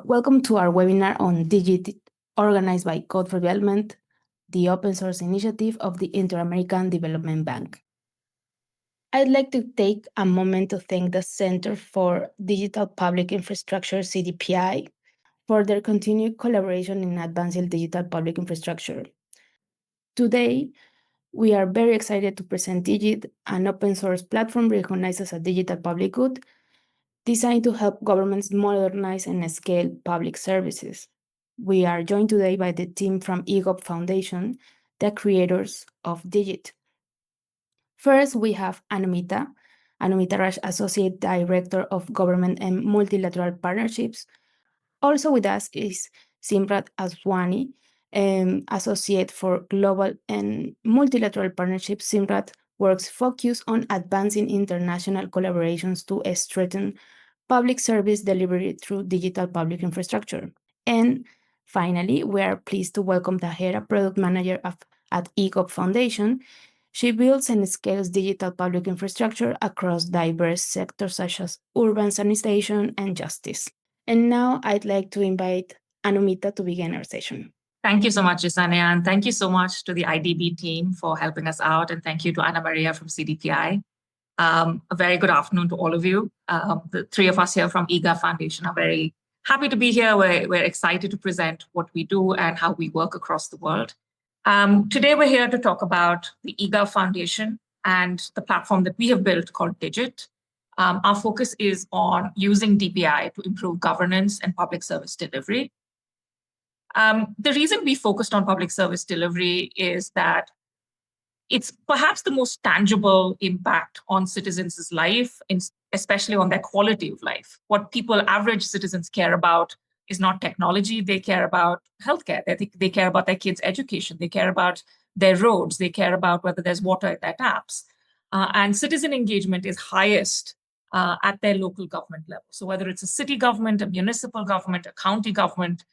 Welcome to our webinar on Digit, organized by Code4 Development, the open source initiative of the Inter-American Development Bank. I'd like to take a moment to thank the Center for Digital Public Infrastructure, CDPI, for their continued collaboration in advancing digital public infrastructure. Today, we are very excited to present Digit, an open source platform recognized as a digital public good, designed to help governments modernize and scale public services. We are joined today by the team from eGov Foundation, the creators of Digit. First, we have Anumita Raj, Associate Director of Government and Multilateral Partnerships. Also with us is Simrat Aswani, Associate for Global and Multilateral Partnerships. Simrat works focused on advancing international collaborations to strengthen public service delivery through digital public infrastructure. And finally, we are pleased to welcome Tahera, Product Manager at eGov Foundation. She builds and scales digital public infrastructure across diverse sectors such as urban sanitation and justice. And now I'd like to invite Anumita to begin our session. Thank you so much, Isania, and thank you so much to the IDB team for helping us out, and thank you to Ana Maria from CDPI. A very good afternoon to all of you. The three of us here from eGov Foundation are very happy to be here. We're excited to present what we do and how we work across the world. Today, we're here to talk about the eGov Foundation and the platform that we have built called Digit. Our focus is on using DPI to improve governance and public service delivery. The reason we focused on public service delivery is that it's perhaps the most tangible impact on citizens' life, especially on their quality of life. What average citizens care about is not technology. They care about healthcare. They care about their kids' education. They care about their roads. They care about whether there's water at their taps. And citizen engagement is highest at their local government level. So whether it's a city government, a municipal government, a county government,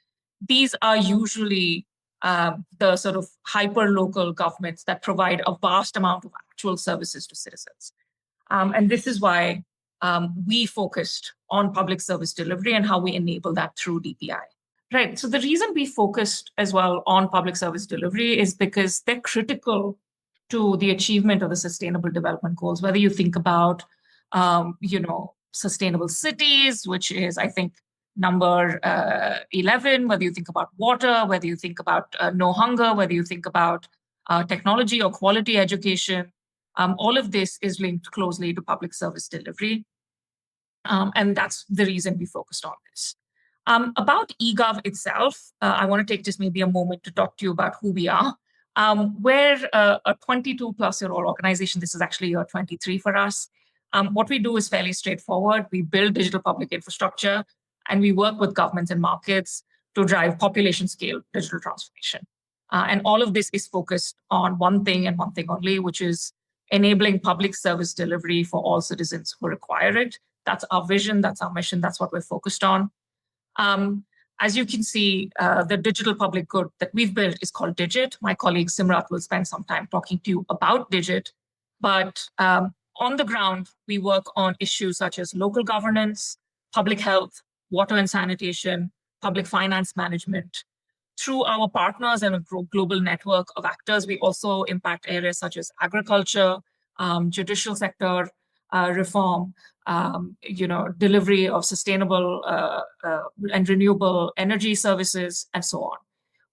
these are usually the sort of hyper-local governments that provide a vast amount of actual services to citizens. And this is why we focused on public service delivery and how we enable that through DPI. Right, so the reason we focused as well on public service delivery is because they're critical to the achievement of the Sustainable Development Goals, whether you think about, sustainable cities, which is, I think, number 11, whether you think about water, whether you think about no hunger, whether you think about technology or quality education, all of this is linked closely to public service delivery. And that's the reason we focused on this. About eGov itself, I want to take just maybe a moment to talk to you about who we are. We're a 22-plus-year-old organization. This is actually year 23 for us. What we do is fairly straightforward. We build digital public infrastructure, and we work with governments and markets to drive population-scale digital transformation. And all of this is focused on one thing and one thing only, which is enabling public service delivery for all citizens who require it. That's our vision, that's our mission, that's what we're focused on. As you can see, the digital public good that we've built is called Digit. My colleague Simrat will spend some time talking to you about Digit. But on the ground, we work on issues such as local governance, public health, water and sanitation, public finance management. Through our partners and a global network of actors, we also impact areas such as agriculture, judicial sector reform, delivery of sustainable and renewable energy services, and so on.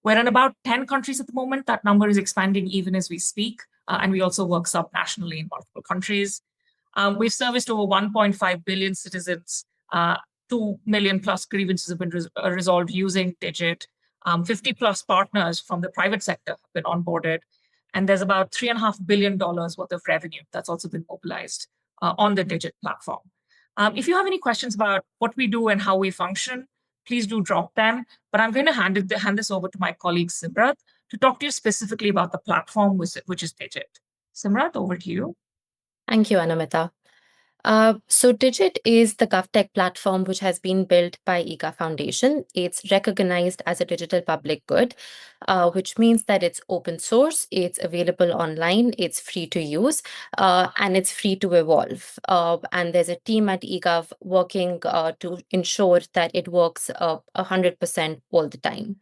We're in about 10 countries at the moment. That number is expanding even as we speak, and we also work subnationally in multiple countries. We've serviced over 1.5 billion citizens. 2 million plus grievances have been resolved using Digit. 50 plus partners from the private sector have been onboarded. And there's about $3.5 billion worth of revenue that's also been mobilized on the Digit platform. If you have any questions about what we do and how we function, please do drop them. But I'm going to hand this over to my colleague Simrat to talk to you specifically about the platform, which is Digit. Simrat, over to you. Thank you, Anumita. So Digit is the GovTech platform which has been built by IGA Foundation. It's recognized as a digital public good, which means that it's open source, it's available online, it's free to use, and it's free to evolve. And there's a team at eGov working to ensure that it works 100% all the time.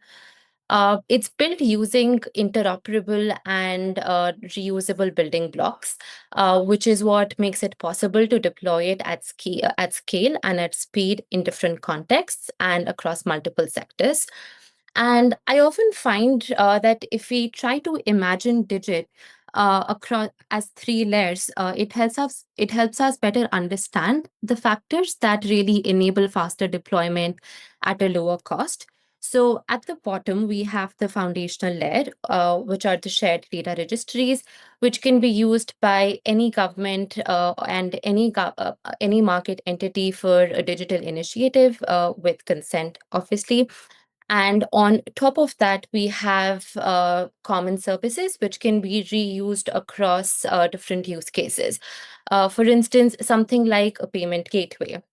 It's built using interoperable and reusable building blocks, which is what makes it possible to deploy it at scale and at speed in different contexts and across multiple sectors. And I often find that if we try to imagine Digit across as three layers, it helps us better understand the factors that really enable faster deployment at a lower cost. So at the bottom, we have the foundational layer, which are the shared data registries, which can be used by any government and any market entity for a digital initiative with consent, obviously. And on top of that, we have common services which can be reused across different use cases. For instance, something like a payment gateway.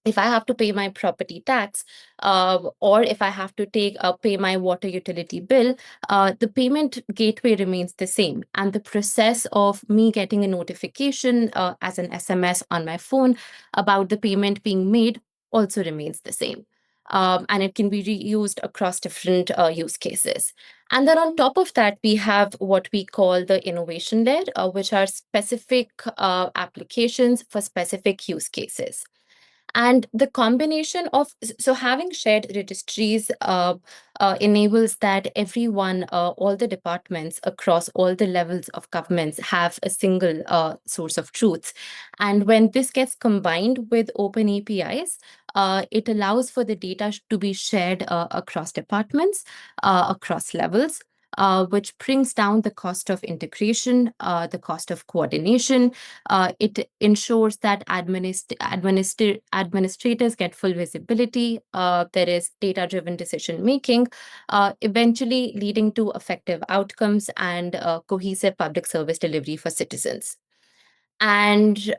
If I have to pay my property tax, or if I have to pay my water utility bill, the payment gateway remains the same, and the process of me getting a notification as an SMS on my phone about the payment being made also remains the same. And it can be reused across different use cases. And then on top of that, we have what we call the innovation layer, which are specific applications for specific use cases. And the combination of so having shared registries enables that everyone, all the departments across all the levels of governments have a single source of truth. And when this gets combined with open APIs, it allows for the data to be shared across departments, across levels. Which brings down the cost of integration, the cost of coordination. It ensures that administrators get full visibility. There is data-driven decision making, eventually leading to effective outcomes and cohesive public service delivery for citizens. And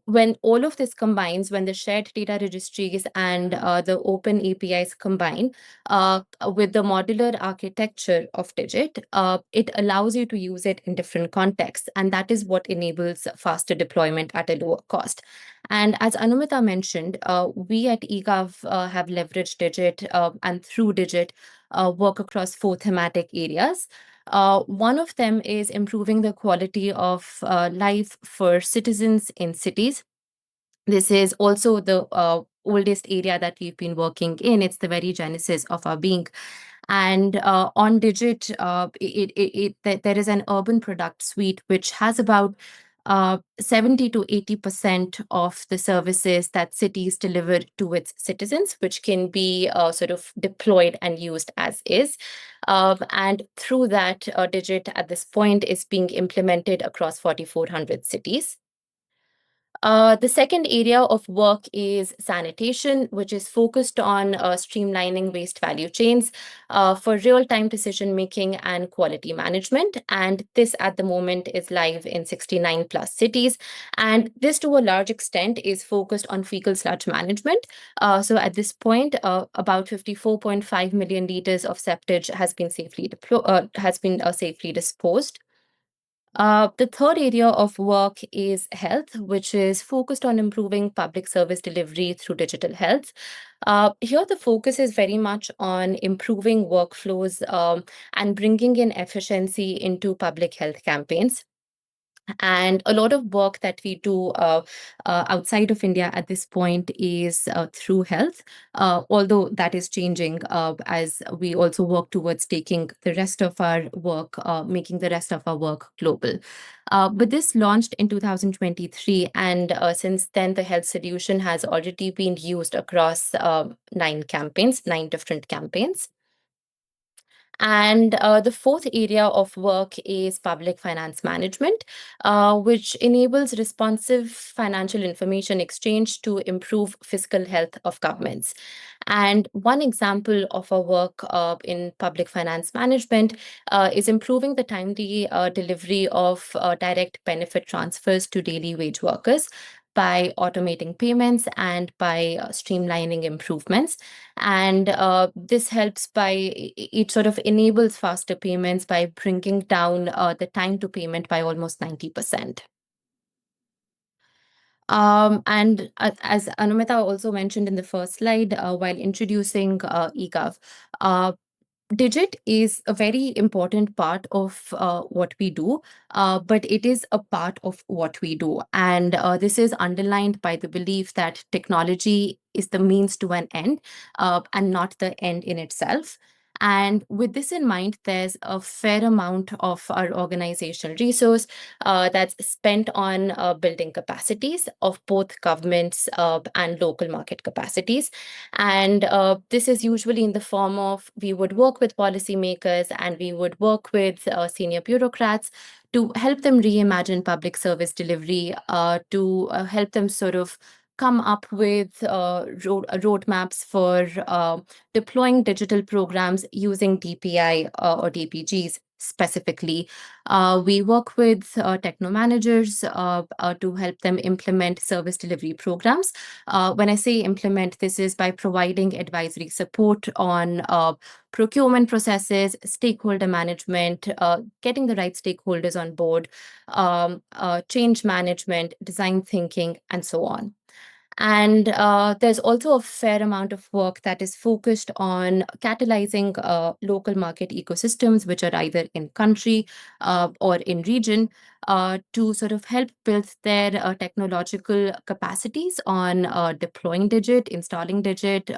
when all of this combines, when the shared data registries and the open APIs combine with the modular architecture of Digit, it allows you to use it in different contexts. And that is what enables faster deployment at a lower cost. And as Anumita mentioned, we at eGov have leveraged Digit and through Digit work across 4 thematic areas. One of them is improving the quality of life for citizens in cities. This is also the oldest area that we've been working in. It's the very genesis of our being. And on Digit, there is an urban product suite which has about 70 to 80% of the services that cities deliver to its citizens, which can be sort of deployed and used as is. And through that, Digit at this point is being implemented across 4,400 cities. The second area of work is sanitation, which is focused on streamlining waste value chains for real-time decision-making and quality management. And this at the moment is live in 69 plus cities. And this to a large extent is focused on fecal sludge management. So at this point, about 54.5 million liters of septage has been safely disposed. The third area of work is health, which is focused on improving public service delivery through digital health. Here, the focus is very much on improving workflows and bringing in efficiency into public health campaigns. And a lot of work that we do outside of India at this point is through health, although that is changing as we also work towards taking the rest of our work, making the rest of our work global. But this launched in 2023, and since then, the health solution has already been used across 9 different campaigns. And the fourth area of work is public finance management, which enables responsive financial information exchange to improve fiscal health of governments. And one example of our work in public finance management is improving the timely delivery of direct benefit transfers to daily wage workers. by automating payments and by streamlining improvements. And this helps it sort of enables faster payments by bringing down the time to payment by almost 90%. And as Anumita also mentioned in the first slide, while introducing eGov, Digit is a very important part of what we do, but it is a part of what we do. And this is underlined by the belief that technology is the means to an end and not the end in itself. And with this in mind, there's a fair amount of our organizational resource that's spent on building capacities of both governments and local market capacities. And this is usually in the form of we would work with policymakers and we would work with senior bureaucrats to help them reimagine public service delivery, to help them sort of come up with roadmaps for deploying digital programs using DPI or DPGs specifically. We work with techno managers to help them implement service delivery programs. When I say implement, this is by providing advisory support on procurement processes, stakeholder management, getting the right stakeholders on board, change management, design thinking, and so on. And there's also a fair amount of work that is focused on catalyzing local market ecosystems, which are either in country or in region, to sort of help build their technological capacities on deploying Digit, installing Digit,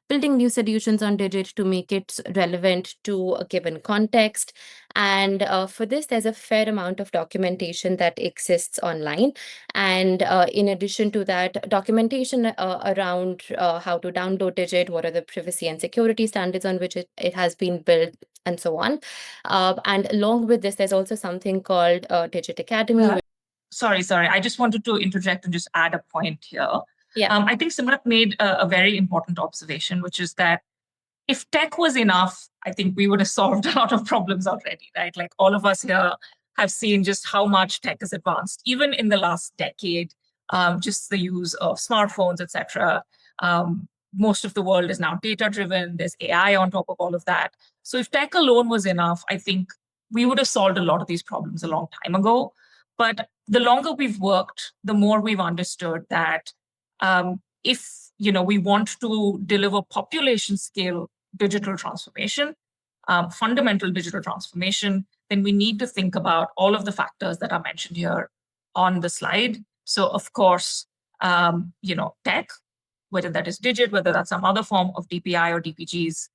building new solutions on Digit to make it relevant to a given context. And for this, there's a fair amount of documentation that exists online. And in addition to that, documentation around how to download Digit, what are the privacy and security standards on which it has been built, and so on. And along with this, there's also something called Digit Academy. Sorry. I just wanted to interject and just add a point here. Yeah. I think Simrat made a very important observation, which is that if tech was enough, I think we would have solved a lot of problems already, right? Like all of us here have seen just how much tech has advanced, even in the last decade, just the use of smartphones, etc. Most of the world is now data-driven. There's AI on top of all of that. So if tech alone was enough, I think we would have solved a lot of these problems a long time ago. But the longer we've worked, the more we've understood that if we want to deliver population scale digital transformation, fundamental digital transformation, then we need to think about all of the factors that are mentioned here on the slide. So of course, tech, whether that is Digit, whether that's some other form of DPI or DPGs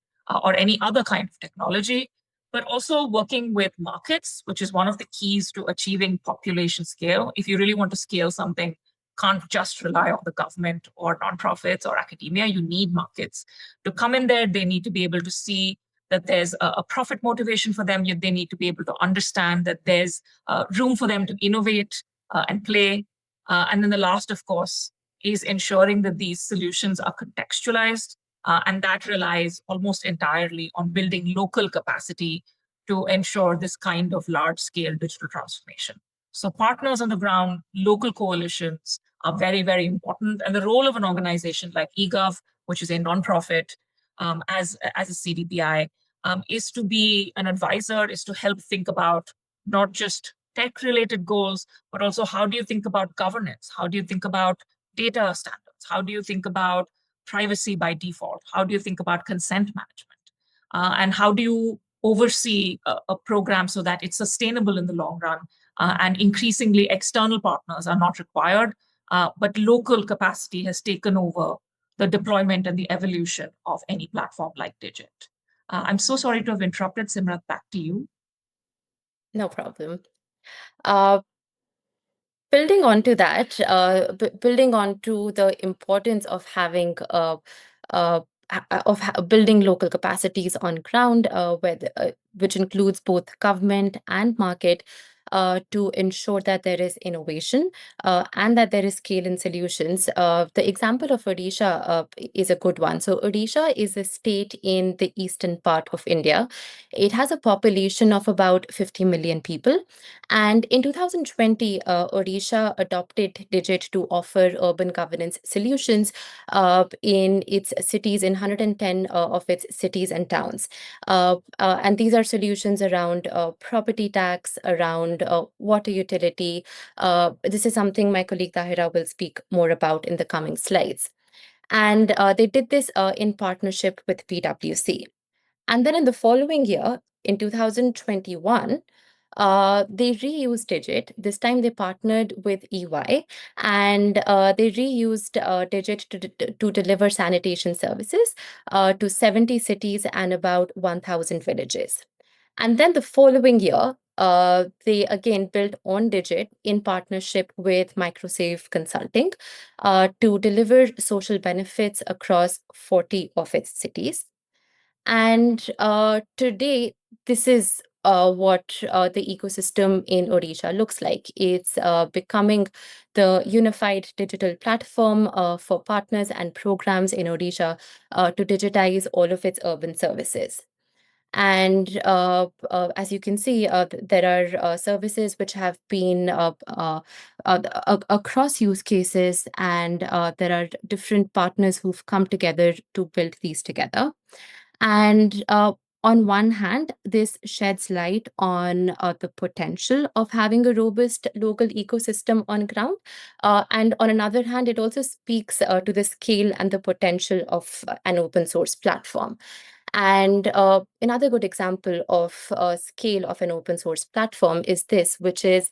or any other kind of technology, but also working with markets, which is one of the keys to achieving population scale. If you really want to scale something, can't just rely on the government or nonprofits or academia. You need markets to come in there. They need to be able to see that there's a profit motivation for them. They need to be able to understand that there's room for them to innovate and play. And then the last, of course, is ensuring that these solutions are contextualized. And that relies almost entirely on building local capacity to ensure this kind of large-scale digital transformation. So partners on the ground, local coalitions are very, very important. And the role of an organization like eGov, which is a nonprofit, as a CDPI, is to be an advisor, is to help think about not just tech-related goals, but also how do you think about governance? How do you think about data standards? How do you think about privacy by default? How do you think about consent management? And how do you oversee a program so that it's sustainable in the long run? And increasingly, external partners are not required, but local capacity has taken over the deployment and the evolution of any platform like Digit. I'm so sorry to have interrupted. Simrat, back to you. No problem. Building onto that, building onto the importance of having building local capacities on ground, which includes both government and market. to ensure that there is innovation and that there is scale in solutions. The example of Odisha is a good one. So Odisha is a state in the eastern part of India. It has a population of about 50 million people. And in 2020, Odisha adopted Digit to offer urban governance solutions in its cities, in 110 of its cities and towns. And these are solutions around property tax, around water utility. This is something my colleague Tahira will speak more about in the coming slides. And they did this in partnership with PwC. And then in the following year, in 2021, they reused Digit. This time they partnered with EY, and they reused Digit to deliver sanitation services to 70 cities and about 1,000 villages. And then the following year, they again built on Digit in partnership with Microsave Consulting to deliver social benefits across 40 of its cities. And today, this is what the ecosystem in Odisha looks like. It's becoming the unified digital platform for partners and programs in Odisha to digitize all of its urban services. And as you can see, there are services which have been across use cases, and there are different partners who've come together to build these together. And on one hand, this sheds light on the potential of having a robust local ecosystem on ground. And on another hand, it also speaks to the scale and the potential of an open source platform. And another good example of scale of an open source platform is this, which is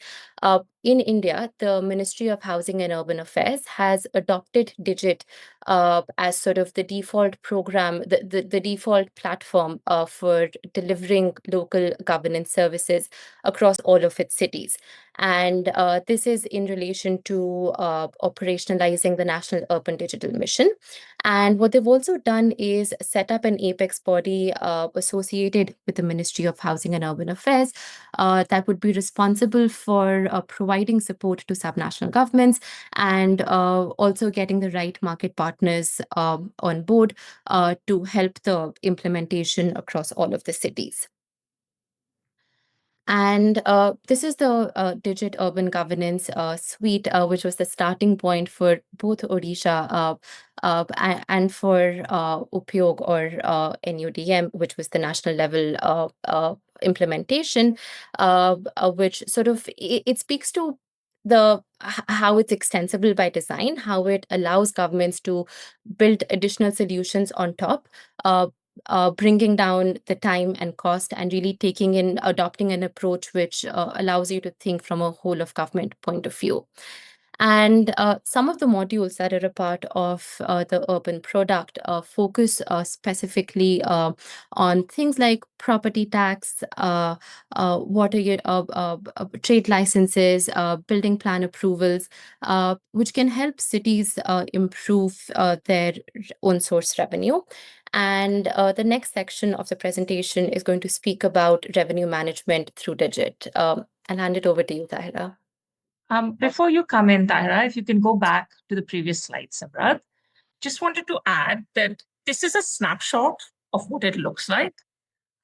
in India, the Ministry of Housing and Urban Affairs has adopted Digit as sort of the default program, the default platform for delivering local governance services across all of its cities. And this is in relation to operationalizing the National Urban Digital Mission. And what they've also done is set up an apex body associated with the Ministry of Housing and Urban Affairs that would be responsible for providing support to subnational governments and also getting the right market partners on board to help the implementation across all of the cities. And this is the Digit Urban Governance Suite, which was the starting point for both Odisha and for Upyog or NUDM, which was the national level implementation, which sort of it speaks to how it's extensible by design, how it allows governments to build additional solutions on top. Bringing down the time and cost and really adopting an approach which allows you to think from a whole of government point of view. And some of the modules that are a part of the urban product focus specifically on things like property tax, water, trade licenses, building plan approvals, which can help cities improve their own source revenue. And the next section of the presentation is going to speak about revenue management through Digit. I'll hand it over to you, Tahira. Before you come in, Tahira, if you can go back to the previous slide, Simrat, just wanted to add that this is a snapshot of what it looks like.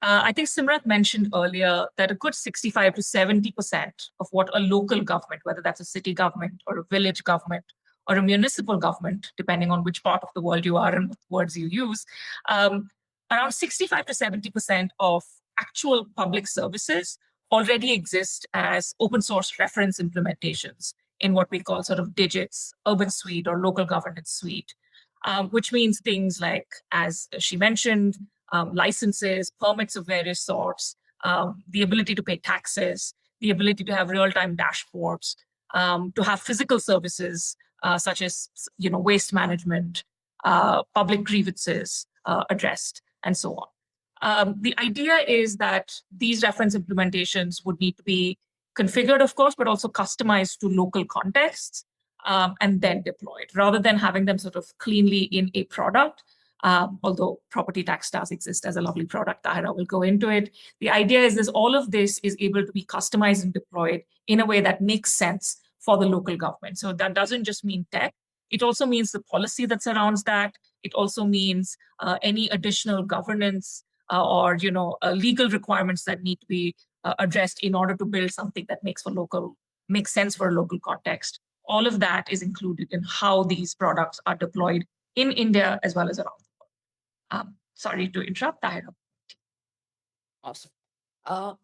I think Simrat mentioned earlier that a good 65 to 70% of what a local government, whether that's a city government or a village government or a municipal government, depending on which part of the world you are and what words you use, around 65 to 70% of actual public services already exist as open source reference implementations in what we call sort of Digit's urban suite or local governance suite, which means things like, as she mentioned, licenses, permits of various sorts, the ability to pay taxes, the ability to have real-time dashboards, to have physical services such as waste management, public grievances addressed, and so on. The idea is that these reference implementations would need to be configured, of course, but also customized to local contexts and then deployed, rather than having them sort of cleanly in a product. although property tax does exist as a lovely product. Tahira will go into it. The idea is this: all of this is able to be customized and deployed in a way that makes sense for the local government. So that doesn't just mean tech. It also means the policy that surrounds that. It also means any additional governance or legal requirements that need to be addressed in order to build something that makes sense for a local context. All of that is included in how these products are deployed in India as well as around the world. Sorry to interrupt, Tahira. Awesome.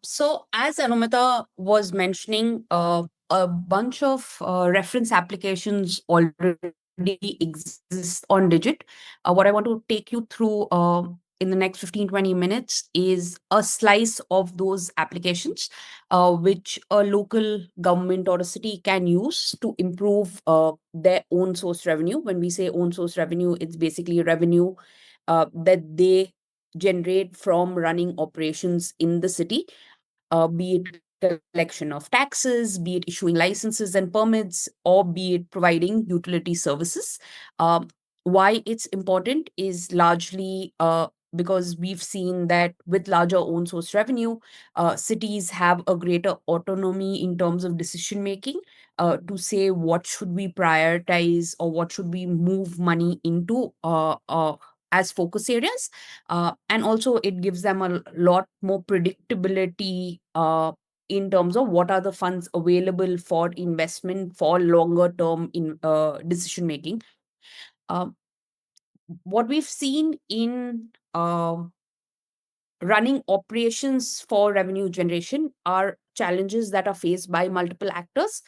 So as Anumita was mentioning, a bunch of reference applications already exist on Digit. What I want to take you through in the next 15-20 minutes is a slice of those applications, which a local government or a city can use to improve their own source revenue. When we say own source revenue, it's basically revenue that they generate from running operations in the city, be it collection of taxes, be it issuing licenses and permits, or be it providing utility services. Why it's important is largely because we've seen that with larger own source revenue, cities have a greater autonomy in terms of decision making to say what should we prioritize or what should we move money into as focus areas. And also it gives them a lot more predictability in terms of what are the funds available for investment for longer term in decision making. What we've seen in running operations for revenue generation are challenges that are faced by multiple actors.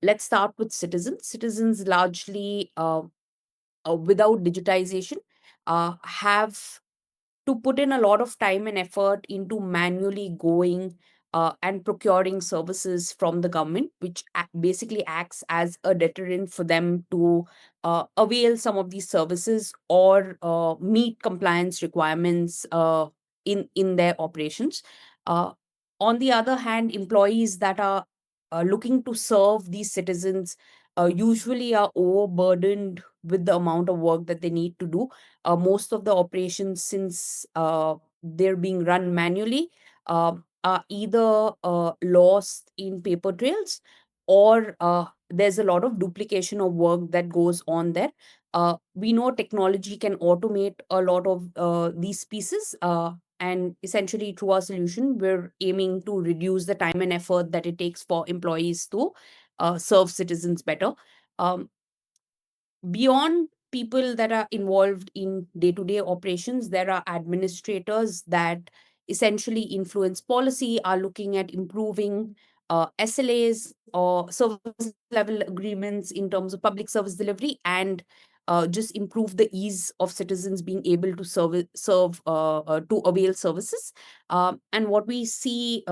Let's start with citizens. Citizens largely, without digitization, have to put in a lot of time and effort into manually going and procuring services from the government, which basically acts as a deterrent for them to avail some of these services or meet compliance requirements in their operations. Uh, on the other hand, employees that are looking to serve these citizens usually are overburdened with the amount of work that they need to do. Most of the operations, since they're being run manually, are either lost in paper trails, or there's a lot of duplication of work that goes on there. We know technology can automate a lot of these pieces. And essentially, through our solution, we're aiming to reduce the time and effort that it takes for employees to serve citizens better. Um, Beyond people that are involved in day-to-day operations, there are administrators that essentially influence policy, are looking at improving SLAs or service level agreements in terms of public service delivery, and just improve the ease of citizens being able to to avail services. And what we see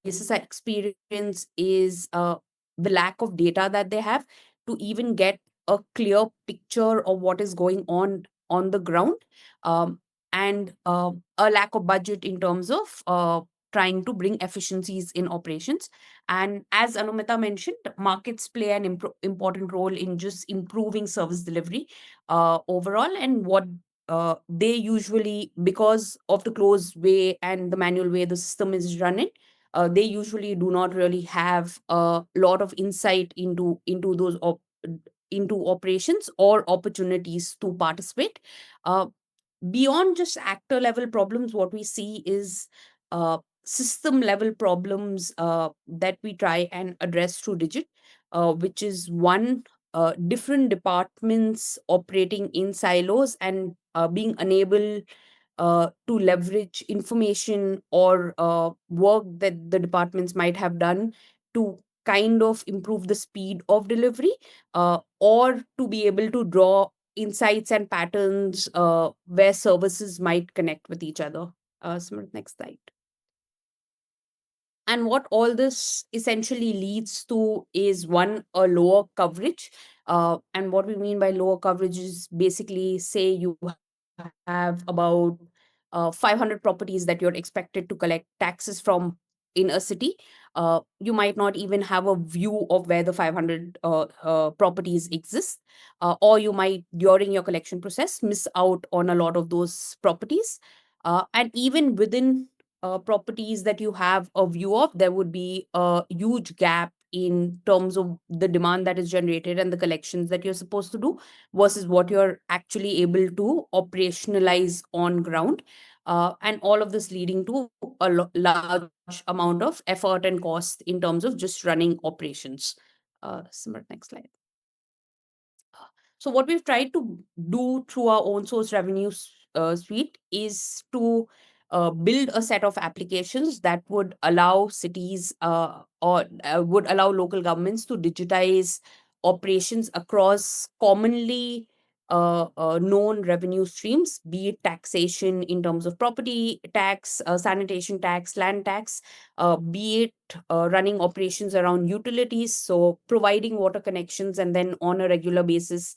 basis our experience is the lack of data that they have to even get a clear picture of what is going on the ground, and a lack of budget in terms of trying to bring efficiencies in operations. And as Anumita mentioned, markets play an important role in just improving service delivery overall. And what they usually, because of the closed way and the manual way the system is running, they usually do not really have a lot of insight into those into operations or opportunities to participate. Uh, Beyond just actor level problems, what we see is system level problems that we try and address through Digit, which is one, different departments operating in silos and being unable to leverage information or work that the departments might have done to kind of improve the speed of delivery, or to be able to draw insights and patterns where services might connect with each other. Smrit, next slide. And what all this essentially leads to is one, a lower coverage. And what we mean by lower coverage is basically, say you have about 500 properties that you're expected to collect taxes from in a city. You might not even have a view of where the 500 properties exist, or you might, during your collection process, miss out on a lot of those properties. And even within properties that you have a view of, there would be a huge gap in terms of the demand that is generated and the collections that you're supposed to do versus what you're actually able to operationalize on ground. And all of this leading to a large amount of effort and cost in terms of just running operations. Simran, next slide. So what we've tried to do through our own source revenue suite is to build a set of applications that would allow cities or would allow local governments to digitize operations across commonly known revenue streams, be it taxation in terms of property tax, sanitation tax, land tax, be it running operations around utilities, so providing water connections and then on a regular basis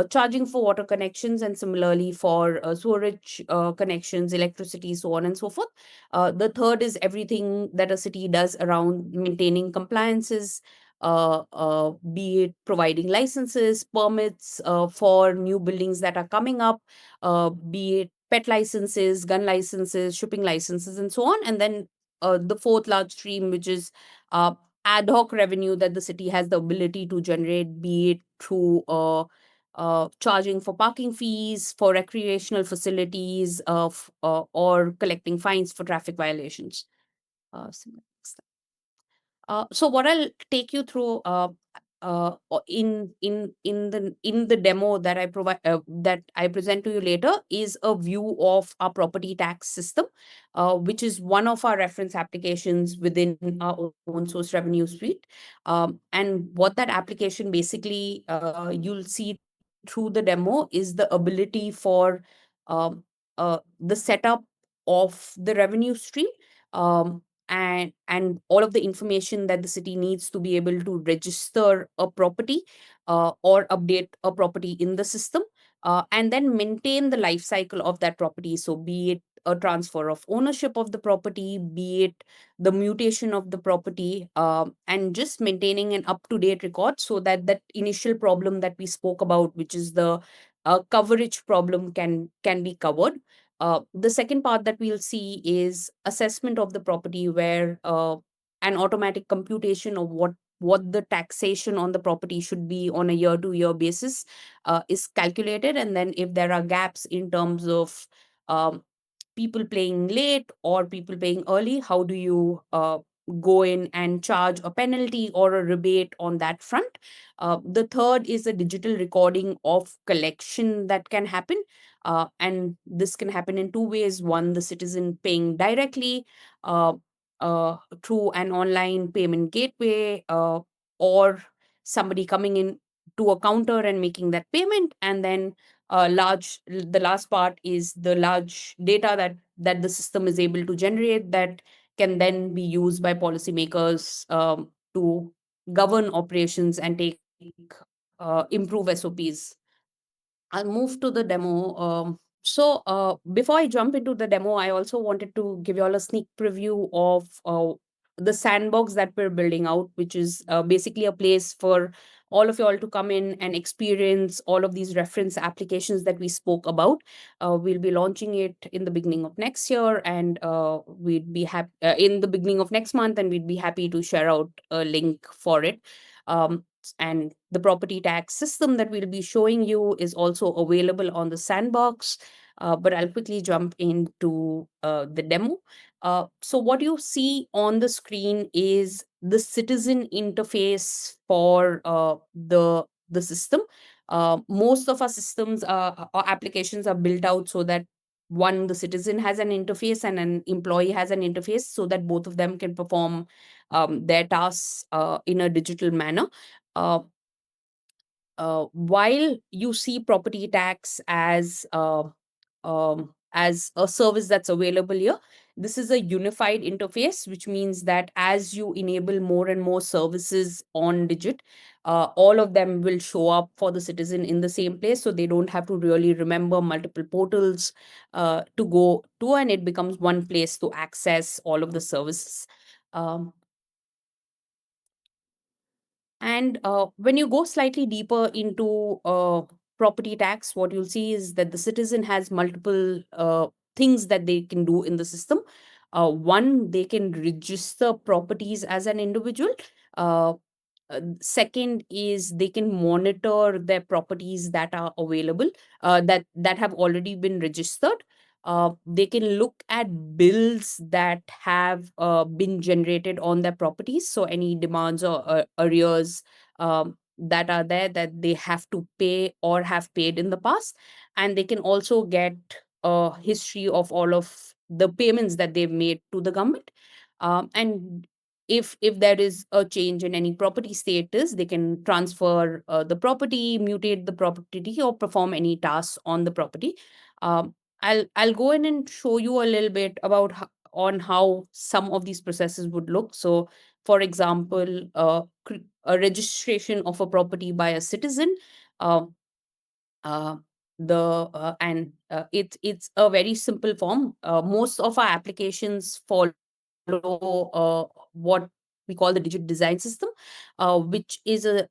charging for water connections, and similarly for sewerage connections, electricity, so on and so forth. The third is everything that a city does around maintaining compliances, be it providing licenses, permits for new buildings that are coming up, be it pet licenses, gun licenses, shipping licenses, and so on. And then the fourth large stream, which is ad hoc revenue that the city has the ability to generate, be it through charging for parking fees, for recreational facilities, or collecting fines for traffic violations. So what I'll take you through in the demo that I provide that I present to you later is a view of our property tax system, which is one of our reference applications within our own source revenue suite. And what that application basically you'll see through the demo is the ability for the setup of the revenue stream. And all of the information that the city needs to be able to register a property or update a property in the system, and then maintain the life cycle of that property. So be it a transfer of ownership of the property, be it the mutation of the property, and just maintaining an up-to-date record so that that initial problem that we spoke about, which is the coverage problem, can be covered. The second part that we'll see is assessment of the property, where an automatic computation of what the taxation on the property should be on a year-to-year basis is calculated. And then if there are gaps in terms of um, people paying late or people paying early, how do you go in and charge a penalty or a rebate on that front? The third is a digital recording of collection that can happen. And this can happen in two ways. One, the citizen paying directly uh, through an online payment gateway, or somebody coming in to a counter and making that payment. And then the last part is the large data that the system is able to generate that can then be used by policymakers to govern operations and take improve SOPs. I'll move to the demo. Before I jump into the demo, I also wanted to give you all a sneak preview of the sandbox that we're building out, which is basically a place for all of you all to come in and experience all of these reference applications that we spoke about. We'll be launching it in the beginning of next year, and we'd be happy in the beginning of next month, and we'd be happy to share out a link for it. And the property tax system that we'll be showing you is also available on the sandbox. But I'll quickly jump into the demo. So what you see on the screen is the citizen interface for the system. Most of our systems or applications are built out so that one, the citizen has an interface and an employee has an interface, so that both of them can perform their tasks in a digital manner. Uh, while you see property tax as a service that's available here, this is a unified interface, which means that as you enable more and more services on Digit, all of them will show up for the citizen in the same place, so they don't have to really remember multiple portals to go to, and it becomes one place to access all of the services. Um, And when you go slightly deeper into property tax, what you'll see is that the citizen has multiple things that they can do in the system. One, they can register properties as an individual. Uh, Second is they can monitor their properties that are available, that have already been registered. They can look at bills that have been generated on their properties, so any demands or arrears that are there that they have to pay or have paid in the past. And they can also get a history of all of the payments that they've made to the government. And if there is a change in any property status, they can transfer the property, mutate the property, or perform any tasks on the property. Um, i'll i'll go in and show you a little bit about on how some of these processes would look. So for example, a registration of a property by a citizen. uh, uh, the and it's a very simple form. Most of our applications follow what we call the digit design system, which is a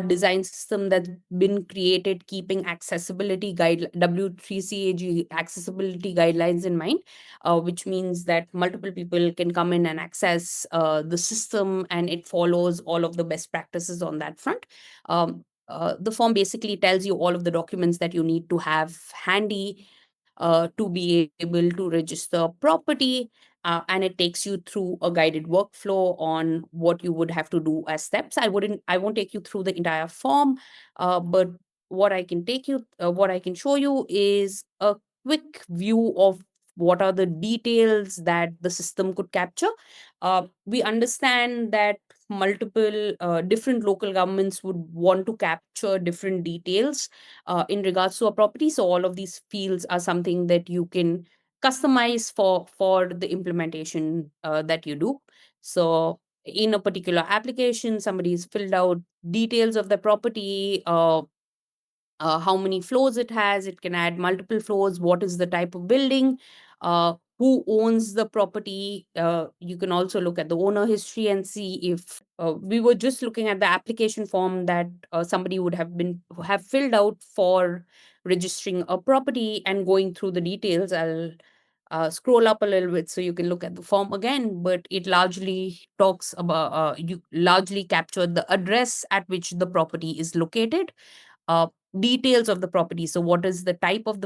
design system that's been created keeping accessibility guide W3CAG accessibility guidelines in mind, which means that multiple people can come in and access the system, and it follows all of the best practices on that front. The form basically tells you all of the documents that you need to have handy to be able to register property, and it takes you through a guided workflow on what you would have to do as steps. I won't take you through the entire form, but what I can show you is a quick view of what are the details that the system could capture. We understand that multiple different local governments would want to capture different details in regards to a property. So all of these fields are something that you can customize for the implementation that you do. So in a particular application, somebody's filled out details of the property, how many floors it has. It can add multiple floors. What is the type of building? Who owns the property? You can also look at the owner history and see if we were just looking at the application form that somebody would have filled out for registering a property and going through the details. I'll scroll up a little bit so you can look at the form again, but it largely talks about you largely captured the address at which the property is located, uh, details of the property. So, what is the type of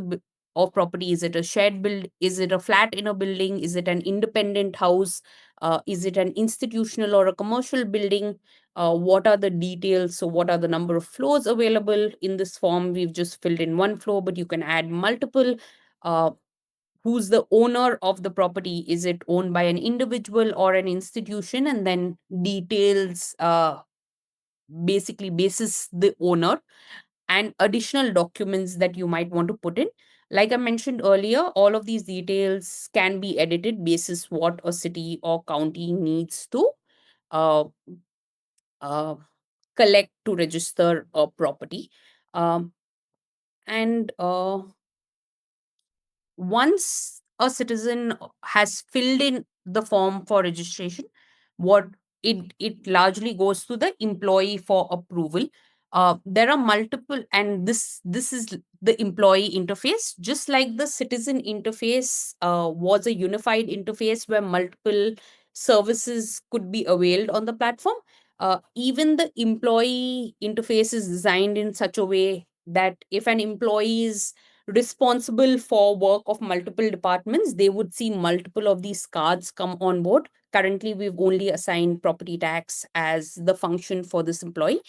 of property? Is it a shared build? Is it a flat in a building? Is it an independent house? Is it an institutional or a commercial building? What are the details? So, what are the number of floors available in this form? We've just filled in one floor, but you can add multiple. Uh, who's the owner of the property? Is it owned by an individual or an institution? And then details basically basis the owner, and additional documents that you might want to put in. Like I mentioned earlier, all of these details can be edited basis what a city or county needs to uh, uh, collect to register a property. Um, and Once a citizen has filled in the form for registration, what it largely goes to the employee for approval. There are multiple, and this is the employee interface. Just like the citizen interface was a unified interface where multiple services could be availed on the platform, even the employee interface is designed in such a way that if an employee is responsible for work of multiple departments, they would see multiple of these cards come on board. Currently, we've only assigned property tax as the function for this employee.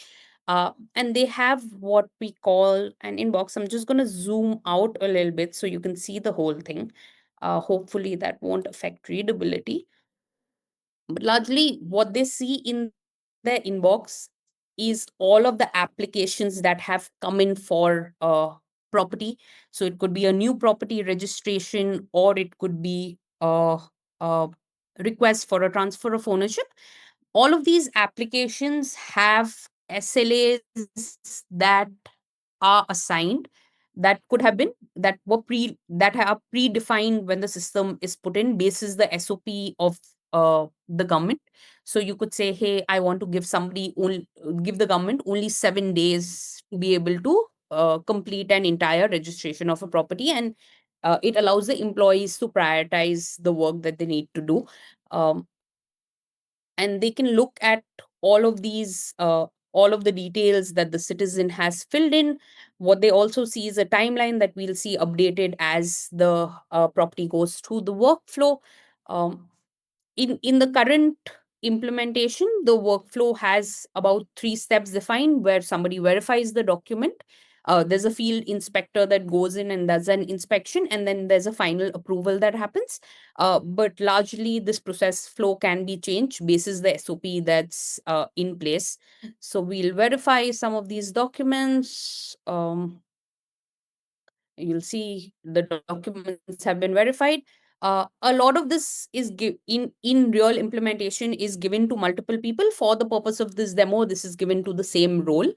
And they have what we call an inbox. I'm just going to zoom out a little bit so you can see the whole thing. Hopefully, that won't affect readability. But largely, what they see in their inbox is all of the applications that have come in for property. So it could be a new property registration, or it could be a request for a transfer of ownership. All of these applications have SLAs that are assigned, that could have been that are predefined when the system is put in basis the SOP of the government. So you could say, hey, I want to give the government only 7 days to be able to complete an entire registration of a property, and it allows the employees to prioritize the work that they need to do. Um, and they can look at all of the details that the citizen has filled in. What they also see is a timeline that we'll see updated as the property goes through the workflow. um, in the current implementation, the workflow has about 3 steps defined, where somebody verifies the document. There's a field inspector that goes in and does an inspection, and then there's a final approval that happens. But largely, this process flow can be changed basis the SOP that's in place. So we'll verify some of these documents. You'll see the documents have been verified. A lot of this is in real implementation is given to multiple people. For the purpose of this demo, this is given to the same role.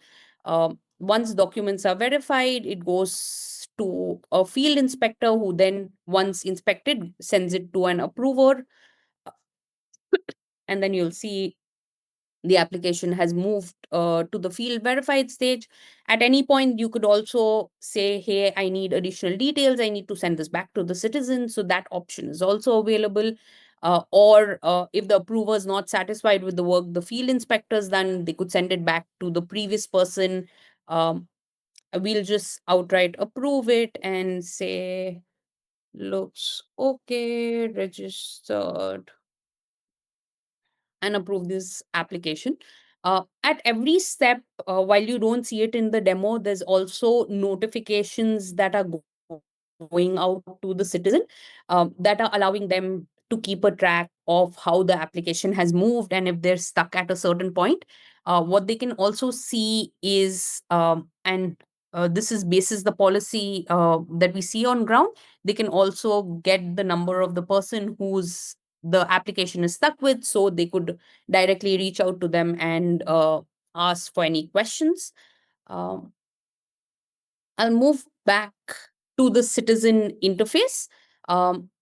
Once documents are verified, it goes to a field inspector, who then, once inspected, sends it to an approver. And then you'll see the application has moved to the field verified stage. At any point, you could also say, hey, I need additional details, I need to send this back to the citizen. So that option is also available. Or if the approver is not satisfied with the work the field inspector's done, they could send it back to the previous person. We'll just outright approve it and say, looks okay, registered, and approve this application. At every step, while you don't see it in the demo, there's also notifications that are going out to the citizen, that are allowing them to keep a track of how the application has moved, and if they're stuck at a certain point. What they can also see is, and this is basis the policy that we see on ground, they can also get the number of the person who's the application is stuck with, so they could directly reach out to them and ask for any questions. Um, I'll move back to the citizen interface.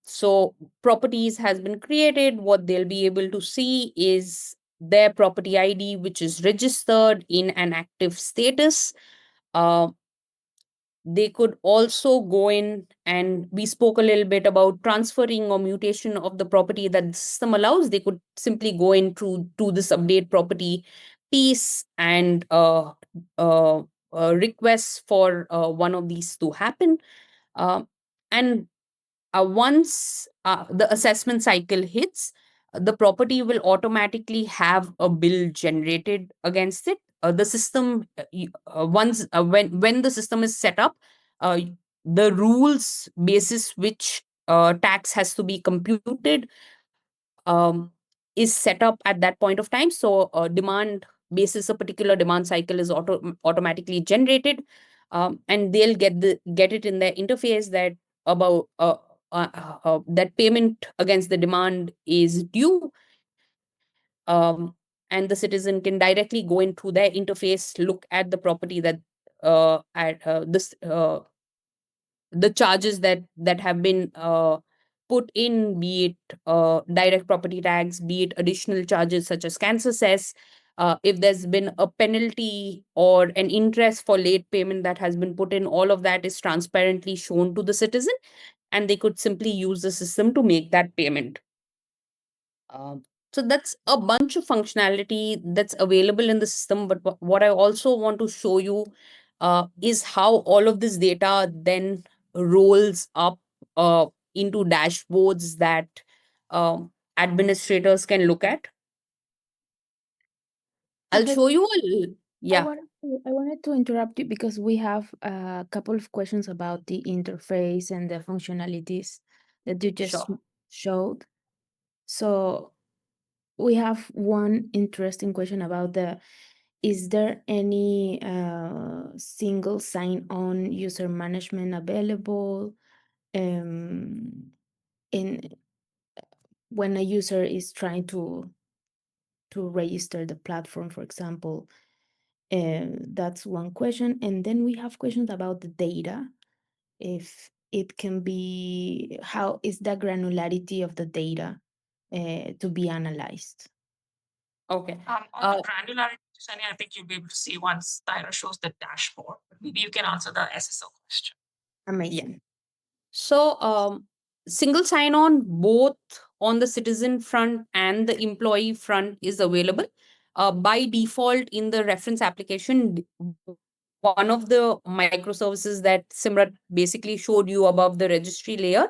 So properties has been created. What they'll be able to see is their property ID, which is registered in an active status. Uh, they could also go in, and we spoke a little bit about transferring or mutation of the property that the system allows. They could simply go in to this update property piece and request for one of these to happen. And once the assessment cycle hits, the property will automatically have a bill generated against it. The system, once when the system is set up, uh, the rules basis which tax has to be computed um, is set up at that point of time. So demand basis a particular demand cycle is automatically generated, and they'll get it in their interface that about that payment against the demand is due. um, and the citizen can directly go in through their interface, look at the property that at this the charges that have been put in, be it direct property tax, be it additional charges such as cancer cess. If there's been a penalty or an interest for late payment that has been put in, all of that is transparently shown to the citizen, and they could simply use the system to make that payment. So that's a bunch of functionality that's available in the system. But what I also want to show you is how all of this data then rolls up into dashboards that administrators can look at. I'll Okay. show you I wanted to interrupt you because we have a couple of questions about the interface and the functionalities that you just Sure. showed. So we have one interesting question about is there any single sign-on user management available in when a user is trying to register the platform, for example? That's one question. And then we have questions about the data. If it can be, how is the granularity of the data? to be analyzed. Okay. On the granularity, Sunny, I think you'll be able to see once Tyra shows the dashboard. But maybe you can answer the SSO question. Amazing. So, single sign-on both on the citizen front and the employee front is available. By default, in the reference application, one of the microservices that Simrat basically showed you above the registry layer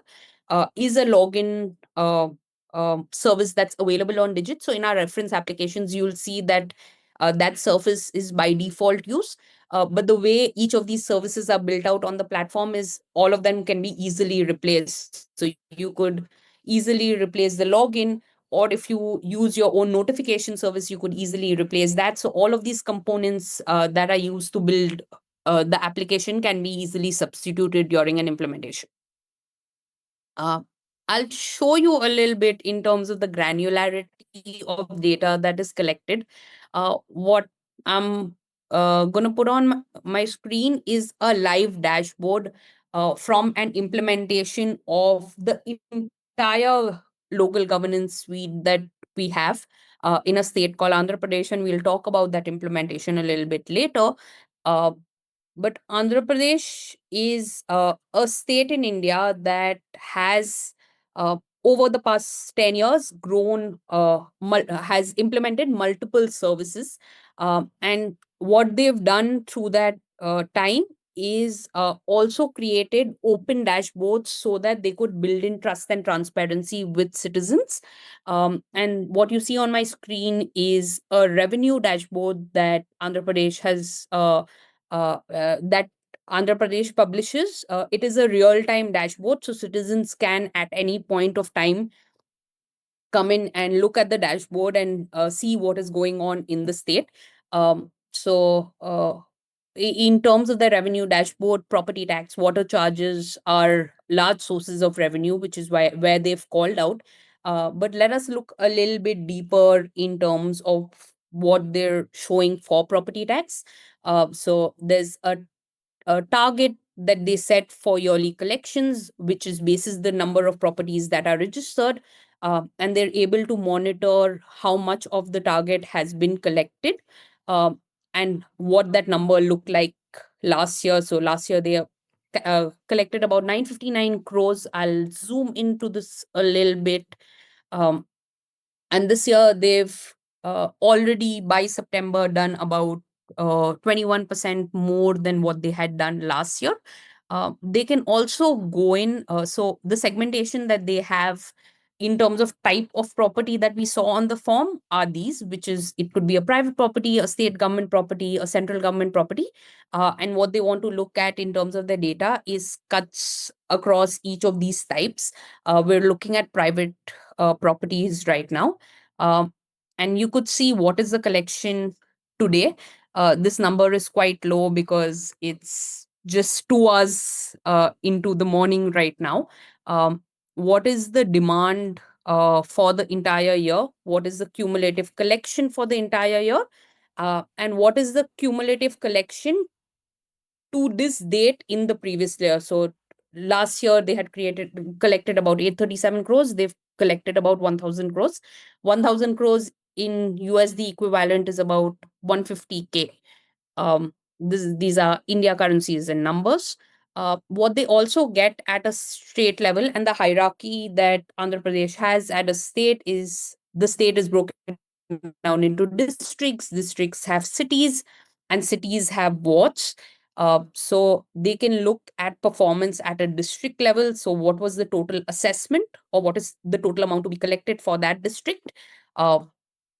is a login service that's available on Digit. So, in our reference applications, you'll see that that service is by default use. But the way each of these services are built out on the platform is all of them can be easily replaced. So you could easily replace the login, or if you use your own notification service, you could easily replace that. So all of these components that are used to build the application can be easily substituted during an implementation. I'll show you a little bit in terms of the granularity of data that is collected. What I'm going to put on my screen is a live dashboard from an implementation of the entire local governance suite that we have in a state called Andhra Pradesh, and we'll talk about that implementation a little bit later. Uh, but Andhra Pradesh is a state in India that has, over the past 10 years, has implemented multiple services. And what they've done through that time is also created open dashboards so that they could build in trust and transparency with citizens. And what you see on my screen is a revenue dashboard that Andhra Pradesh has. That Andhra Pradesh publishes. It is a real time dashboard, so citizens can at any point of time come in and look at the dashboard and see what is going on in the state. In terms of the revenue dashboard, property tax, water charges are large sources of revenue, which is where they've called out. But let us look a little bit deeper in terms of what they're showing for property tax. So there's a target that they set for yearly collections, which is basis the number of properties that are registered, and they're able to monitor how much of the target has been collected, uh, and what that number looked like last year. So last year they collected about 959 crores. I'll zoom into this a little bit. Um, and this year they've already by September done about 21% more than what they had done last year. They can also go in, so the segmentation that they have in terms of type of property that we saw on the form are these, which is it could be a private property, a state government property, a central government property. And what they want to look at in terms of the data is cuts across each of these types. We're looking at private properties right now. Um, and you could see what is the collection today. This number is quite low because it's just 2 hours into the morning right now. What is the demand for the entire year? What is the cumulative collection for the entire year? And what is the cumulative collection to this date in the previous year? So last year they had collected about 837 crores. They've collected about 1000 crores. 1000 crores in USD equivalent is about 150K. These are India currencies and numbers. What they also get at a state level, and the hierarchy that Andhra Pradesh has at a state is the state is broken down into districts. Districts have cities, and cities have wards. So they can look at performance at a district level. So what was the total assessment, or what is the total amount to be collected for that district?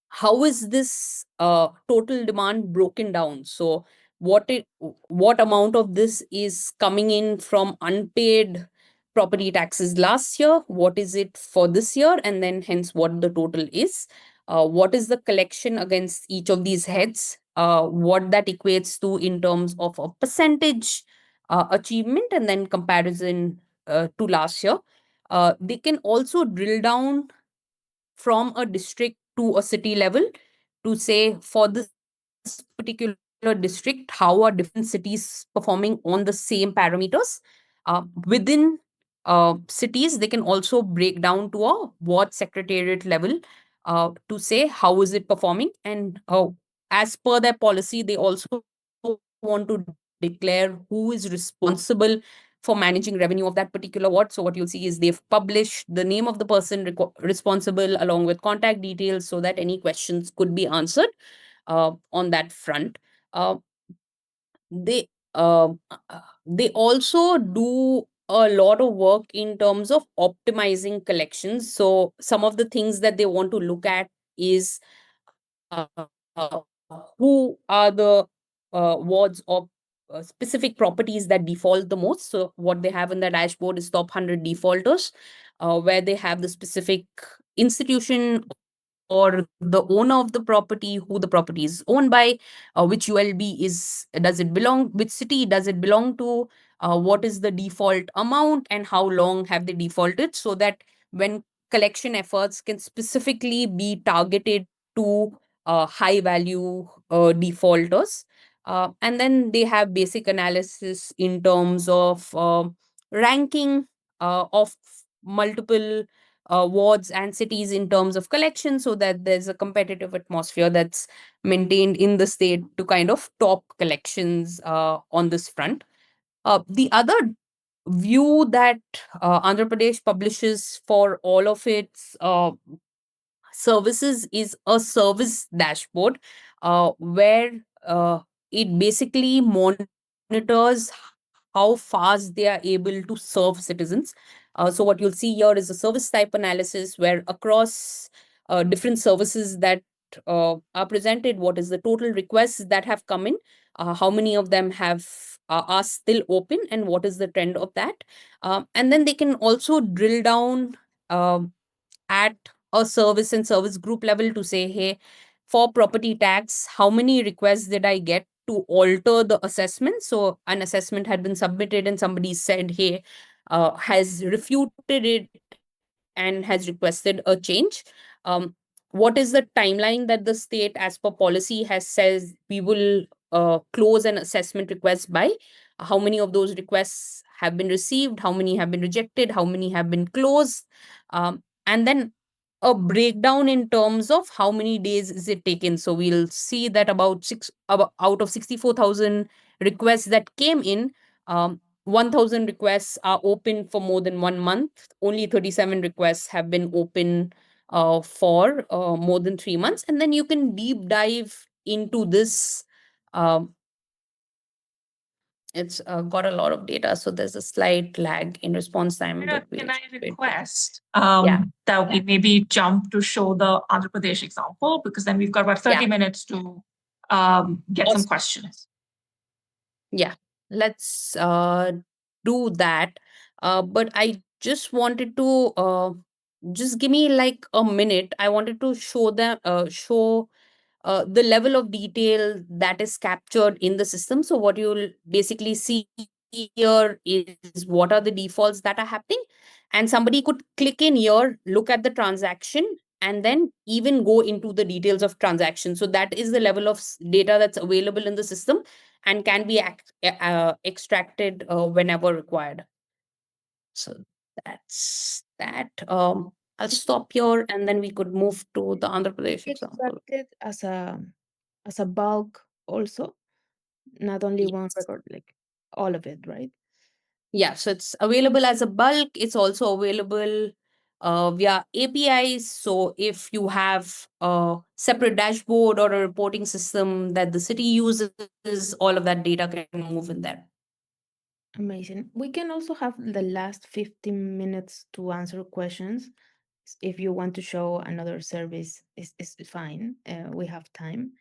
How is this total demand broken down? So what amount of this is coming in from unpaid property taxes last year? What is it for this year? And then hence what the total is? What is the collection against each of these heads? What that equates to in terms of a percentage achievement, and then comparison to last year. They can also drill down from a district to a city level to say for this particular district, how are different cities performing on the same parameters within cities, they can also break down to a ward secretariat level to say how is it performing. And as per their policy, they also want to declare who is responsible for managing revenue of that particular ward. So what you'll see is they've published the name of the person responsible along with contact details so that any questions could be answered on that front. They they also do a lot of work in terms of optimizing collections. So some of the things that they want to look at is uh, uh, who are the wards of specific properties that default the most. So what they have in the dashboard is top 100 defaulters, where they have the specific institution or the owner of the property, who the property is owned by, which ULB does it belong, which city does it belong to, what is the default amount, and how long have they defaulted, so that when collection efforts can specifically be targeted to high value defaulters. And then they have basic analysis in terms of ranking of multiple wards and cities in terms of collection, so that there's a competitive atmosphere that's maintained in the state to kind of top collections on this front. The other view that Andhra Pradesh publishes for all of its services is a service dashboard, where it basically monitors how fast they are able to serve citizens. So what you'll see here is a service type analysis, where across different services that are presented, what is the total requests that have come in, how many of them have are still open, and what is the trend of that. And then they can also drill down at a service and service group level to say, hey, for property tax, how many requests did I get to alter the assessment? So an assessment had been submitted and somebody said, hey, has refuted it and has requested a change. What is the timeline that the state, as per policy, has says we will close an assessment request by? How many of those requests have been received? How many have been rejected? How many have been closed? And then a breakdown in terms of how many days is it taken. So we'll see that about out of 64,000 requests that came in, 1,000 requests are open for more than 1 month. Only 37 requests have been open for more than 3 months. And then you can deep dive into this. It's got a lot of data, so there's a slight lag in response time. But Can I wait. request Yeah. that we maybe jump to show the Andhra Pradesh example, because then we've got about 30 Yeah. minutes to get some questions. Yeah, let's do that. But I just wanted to just give me like a minute. I wanted to show the level of detail that is captured in the system. So what you'll basically see here is what are the defaults that are happening, and somebody could click in here, look at the transaction, and then even go into the details of transaction. So that is the level of data that's available in the system and can be extracted whenever required. So that's that. I'll stop here, and then we could move to the Andhra Pradesh example. Extracted as a bulk also, not only one Yes. record, like all of it, right? Yeah, so it's available as a bulk. It's also available via APIs. So if you have a separate dashboard or a reporting system that the city uses, all of that data can move in there. Amazing. We can also have the last 15 minutes to answer questions. If you want to show another service, is fine. We have time.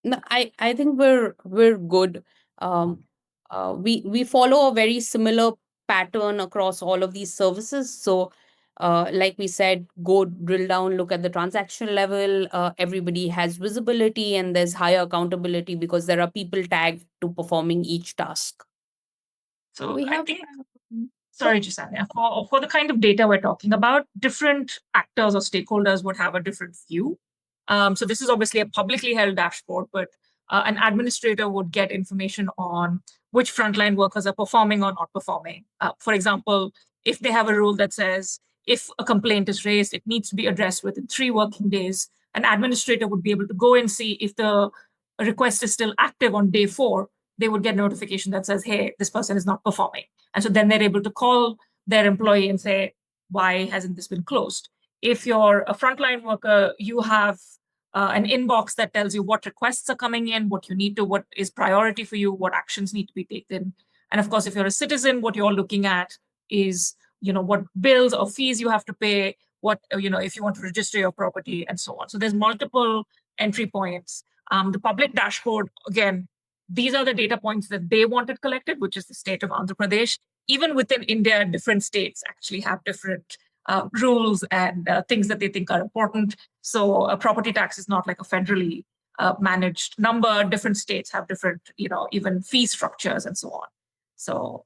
No, I think we're good. We follow a very similar pattern across all of these services. So like we said, go drill down, look at the transaction level. Everybody has visibility and there's higher accountability because there are people tagged to performing each task. So We I have think, sorry, Jasania, for the kind of data we're talking about, different actors or stakeholders would have a different view. So this is obviously a publicly held dashboard, but an administrator would get information on which frontline workers are performing or not performing. For example, if they have a rule that says if a complaint is raised, it needs to be addressed within 3 working days, an administrator would be able to go and see if the request is still active on day 4, they would get notification that says, hey, this person is not performing. And so then they're able to call their employee and say, why hasn't this been closed? If you're a frontline worker, you have an inbox that tells you what requests are coming in, what you need to, what is priority for you, what actions need to be taken. And of course, if you're a citizen, what you're looking at is, what bills or fees you have to pay, what, if you want to register your property and so on. So there's multiple entry points. The public dashboard, again, these are the data points that they wanted collected, which is the state of Andhra Pradesh. Even within India, different states actually have different rules and things that they think are important. So a property tax is not like a federally managed number. Different states have different, even fee structures and so on. So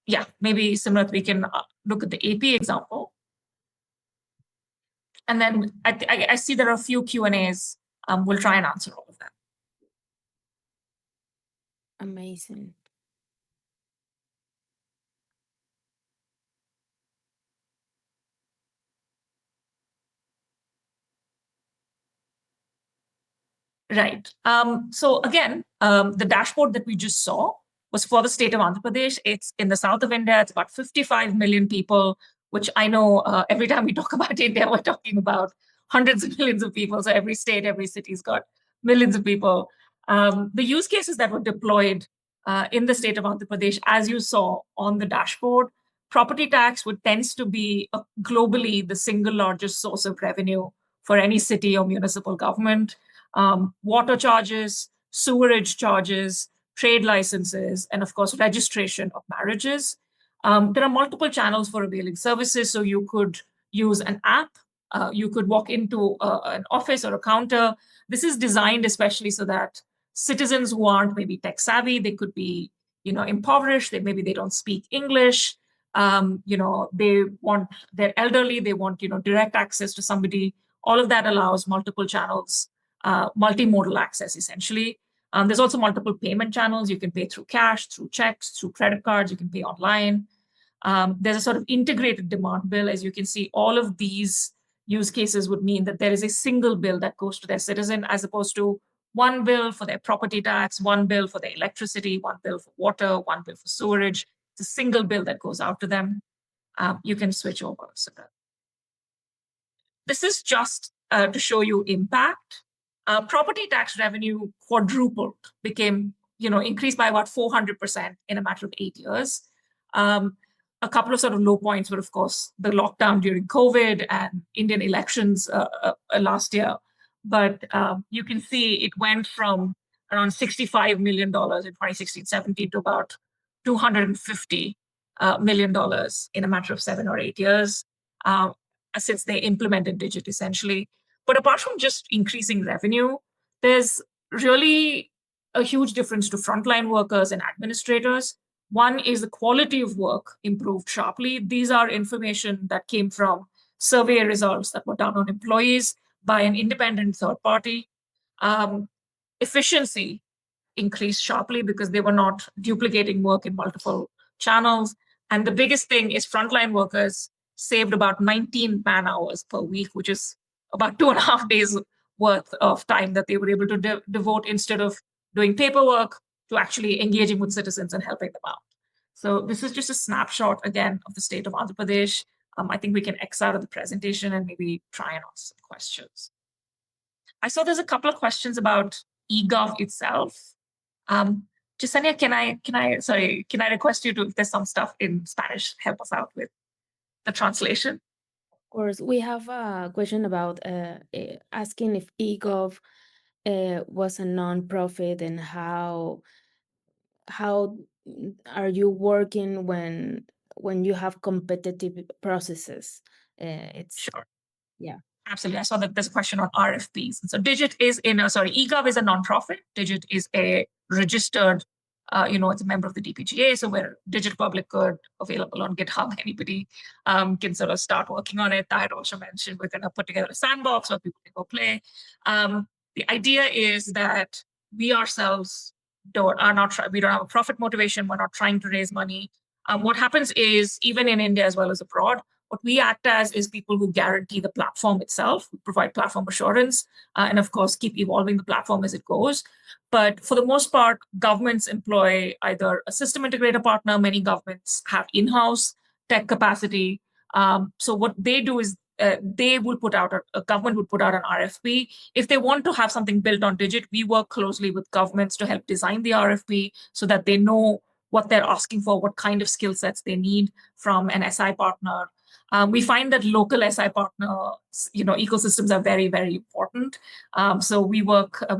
yeah, maybe Simrat, we can look at the AP example. And then I see there are a few Q&As. We'll try and answer all of them. Amazing. Right. So again, the dashboard that we just saw was for the state of Andhra Pradesh. It's in the south of India. It's about 55 million people, which I know every time we talk about India, we're talking about hundreds of millions of people. So every state, every city's got millions of people. The use cases that were deployed in the state of Andhra Pradesh, as you saw on the dashboard, property tax tends to be globally the single largest source of revenue for any city or municipal government. Water charges, sewerage charges, trade licenses, and of course, registration of marriages. There are multiple channels for availing services. So you could use an app. You could walk into an office or a counter. This is designed especially so that citizens who aren't maybe tech savvy, they could be, impoverished. Maybe they don't speak English. They want, they're elderly. They want, direct access to somebody. All of that allows multiple channels. Multimodal access, essentially. There's also multiple payment channels. You can pay through cash, through checks, through credit cards. You can pay online. There's a sort of integrated demand bill. As you can see, all of these use cases would mean that there is a single bill that goes to their citizen, as opposed to one bill for their property tax, one bill for their electricity, one bill for water, one bill for sewerage. It's a single bill that goes out to them. You can switch over. So this is just to show you impact. Property tax revenue quadrupled, increased by about 400% in a matter of 8 years. A couple of sort of low points were, of course, the lockdown during COVID and Indian elections last year. But you can see it went from around $65 million in 2016-17 to about $250 million in a matter of 7 or 8 years since they implemented Digit, essentially. But apart from just increasing revenue, there's really a huge difference to frontline workers and administrators. One is the quality of work improved sharply. These are information that came from survey results that were done on employees by an independent third party. Efficiency increased sharply because they were not duplicating work in multiple channels. And the biggest thing is frontline workers saved about 19 man hours per week, which is about 2.5 days worth of time that they were able to devote instead of doing paperwork to actually engaging with citizens and helping them out. So this is just a snapshot, again, of the state of Andhra Pradesh. I think we can X out of the presentation and maybe try and answer some questions. I saw there's a couple of questions about eGov itself. Jasenia, can I request you to, if there's some stuff in Spanish, help us out with the translation? Of course, we have a question about asking if eGov was a non-profit and how are you working when you have competitive processes? It's sure. Yeah. Absolutely. I saw that there's a question on RFPs. And so Digit is eGov is a nonprofit. Digit is a registered, it's a member of the DPGA. So we're Digit Public Good, available on GitHub. Anybody can sort of start working on it. I had also mentioned we're going to put together a sandbox where people can go play. The idea is that we ourselves we don't have a profit motivation. We're not trying to raise money. What happens is, even in India as well as abroad, what we act as is people who guarantee the platform itself, provide platform assurance, and of course, keep evolving the platform as it goes. But for the most part, governments employ either a system integrator partner. Many governments have in-house tech capacity. So what they do is they will put out, a government would put out an RFP. If they want to have something built on Digit, we work closely with governments to help design the RFP so that they know what they're asking for, what kind of skill sets they need from an SI partner. We find that local SI partner, ecosystems are very, very important. So we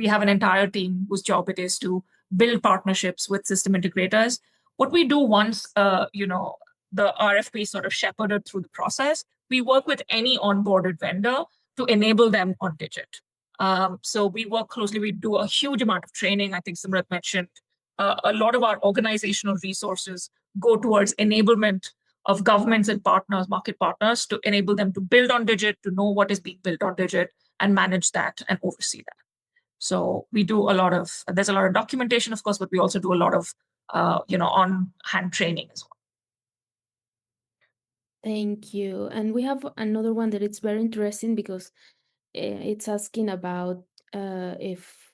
have an entire team whose job it is to build partnerships with system integrators. What we do once, the RFP is sort of shepherded through the process, we work with any onboarded vendor to enable them on Digit. So we work closely. We do a huge amount of training. I think Simrat mentioned a lot of our organizational resources go towards enablement of governments and partners, market partners, to enable them to build on Digit, to know what is being built on Digit, and manage that and oversee that. So we do there's a lot of documentation, of course, but we also do a lot of, on-hand training as well. Thank you. And we have another one that it's very interesting because it's asking about if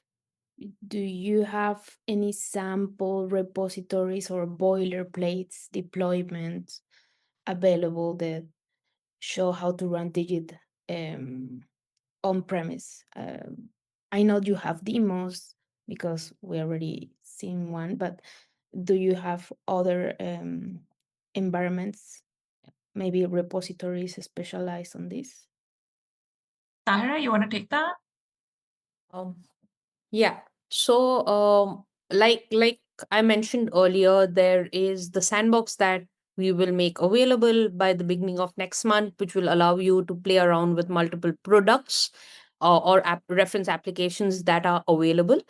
do you have any sample repositories or boilerplates deployments available that show how to run Digit on-premise? I know you have demos because we already seen one, but do you have other environments, maybe repositories specialized on this? Tahira, you want to take that? Yeah. So, like I mentioned earlier, there is the sandbox that we will make available by the beginning of next month, which will allow you to play around with multiple products or reference applications that are available.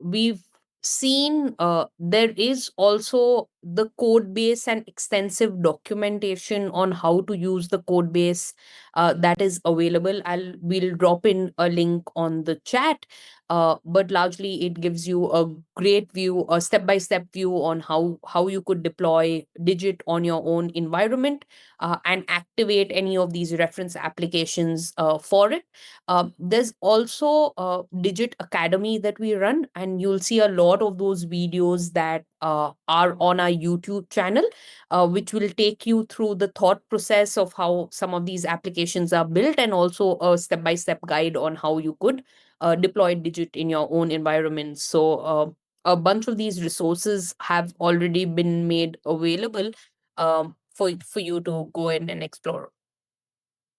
We've seen there is also the code base and extensive documentation on how to use the code base that is available. We'll drop in a link on the chat, but largely it gives you a great view, a step-by-step view on how you could deploy Digit on your own environment and activate any of these reference applications for it. There's also Digit Academy that we run, and you'll see a lot of those videos that are on our YouTube channel, which will take you through the thought process of how some of these applications are built, and also a step-by-step guide on how you could deploy Digit in your own environment. So a bunch of these resources have already been made available for you to go in and explore.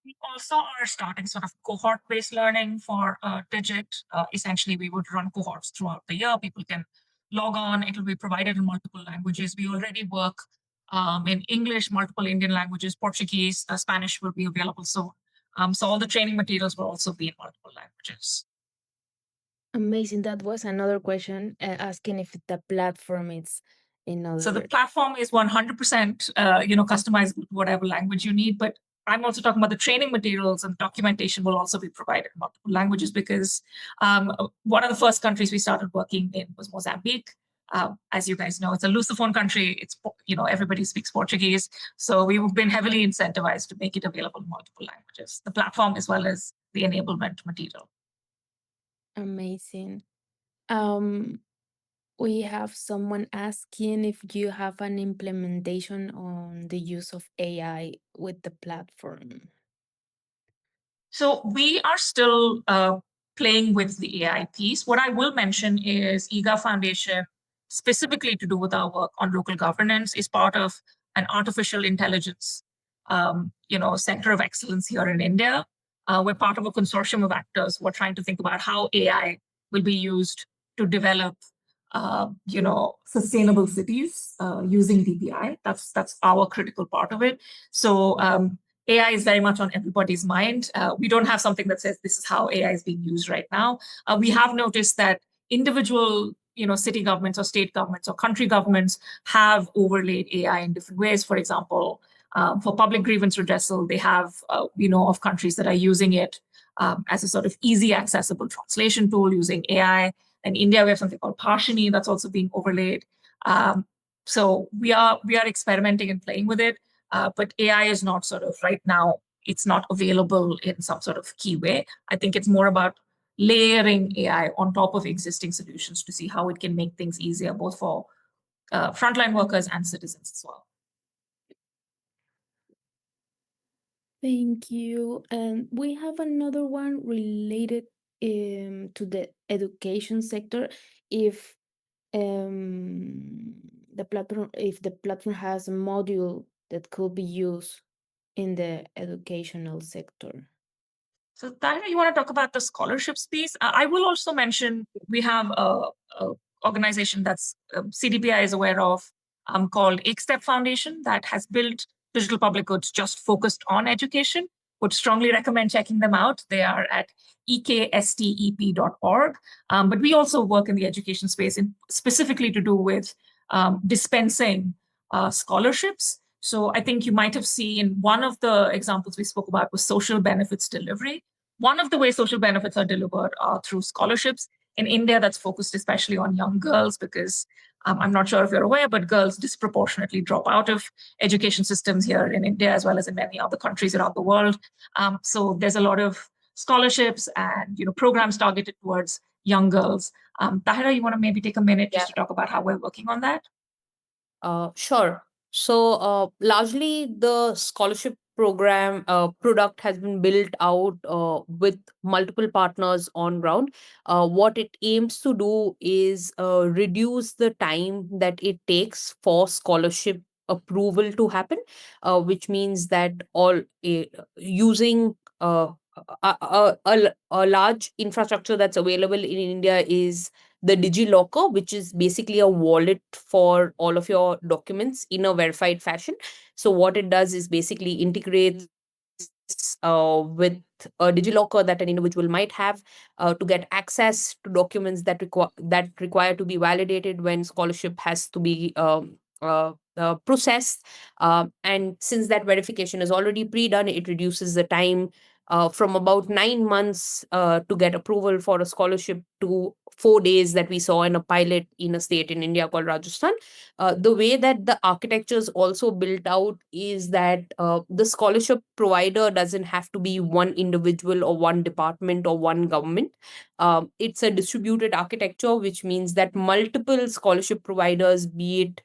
We also are starting sort of cohort-based learning for Digit. Essentially, we would run cohorts throughout the year. People can log on. It will be provided in multiple languages. We already work in English, multiple Indian languages, Portuguese, Spanish will be available soon. So all the training materials will also be in multiple languages. Amazing. That was another question asking if the platform is in other. So the platform is 100%, customizable to whatever language you need. But I'm also talking about the training materials, and documentation will also be provided in multiple languages, because one of the first countries we started working in was Mozambique. As you guys know, it's a Lusophone country. It's, everybody speaks Portuguese. So we've been heavily incentivized to make it available in multiple languages, the platform as well as the enablement material. Amazing. We have someone asking if you have an implementation on the use of AI with the platform. So we are still playing with the AI piece. What I will mention is eGov Foundation, specifically to do with our work on local governance, is part of an artificial intelligence, center of excellence here in India. We're part of a consortium of actors who are trying to think about how AI will be used to develop sustainable cities using DPI. That's our critical part of it. So AI is very much on everybody's mind. We don't have something that says this is how AI is being used right now. We have noticed that individual, city governments or state governments or country governments have overlaid AI in different ways. For example, for public grievance redressal, they have, of countries that are using it as a sort of easy accessible translation tool using AI. In India, we have something called Partiony that's also being overlaid. So we are experimenting and playing with it, but AI is not sort of right now, it's not available in some sort of key way. I think it's more about layering AI on top of existing solutions to see how it can make things easier, both for frontline workers and citizens as well. Thank you. And we have another one related to the education sector. If the platform has a module that could be used in the educational sector. So Tahira, you want to talk about the scholarships piece? I will also mention we have a organization that's CDPI is aware of called Step Foundation that has built digital public goods just focused on education. Would strongly recommend checking them out. They are at ekstep.org. But we also work in the education space specifically to do with dispensing scholarships. So I think you might have seen one of the examples we spoke about was social benefits delivery. One of the ways social benefits are delivered are through scholarships. In India, that's focused especially on young girls because I'm not sure if you're aware, but girls disproportionately drop out of education systems here in India as well as in many other countries around the world. So there's a lot of scholarships and programs targeted towards young girls. Tahira, you want to maybe take a minute just to talk about how we're working on that? Sure. So largely the scholarship program product has been built out with multiple partners on ground. What it aims to do is reduce the time that it takes for scholarship approval to happen, which means that all using a large infrastructure that's available in India is the DigiLocker, which is basically a wallet for all of your documents in a verified fashion. So what it does is basically integrates with a DigiLocker that an individual might have to get access to documents that require to be validated when scholarship has to be processed. And since that verification is already pre-done, it reduces the time from about 9 months to get approval for a scholarship to 4 days that we saw in a pilot in a state in India called Rajasthan. The way that the architecture is also built out is that the scholarship provider doesn't have to be one individual or one department or one government. It's a distributed architecture, which means that multiple scholarship providers, be it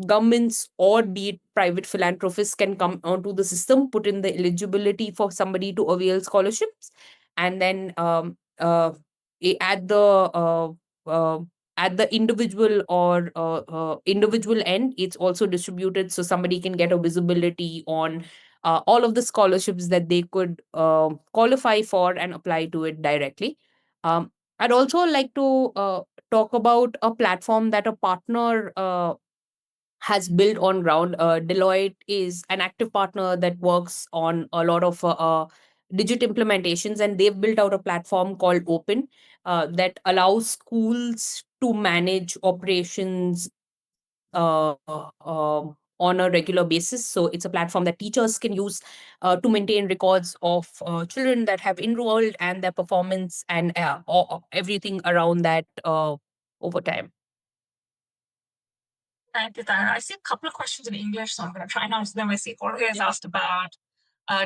governments or be it private philanthropists, can come onto the system, put in the eligibility for somebody to avail scholarships, and then at the individual or individual end, it's also distributed so somebody can get a visibility on all of the scholarships that they could qualify for and apply to it directly. I'd also like to talk about a platform that a partner has built on ground. Deloitte is an active partner that works on a lot of digit implementations, and they've built out a platform called Open that allows schools to manage operations on a regular basis. So it's a platform that teachers can use to maintain records of children that have enrolled and their performance and everything around that over time. Thank you, Tahira. I see a couple of questions in English, so I'm going to try and answer them. I see Jorge has asked about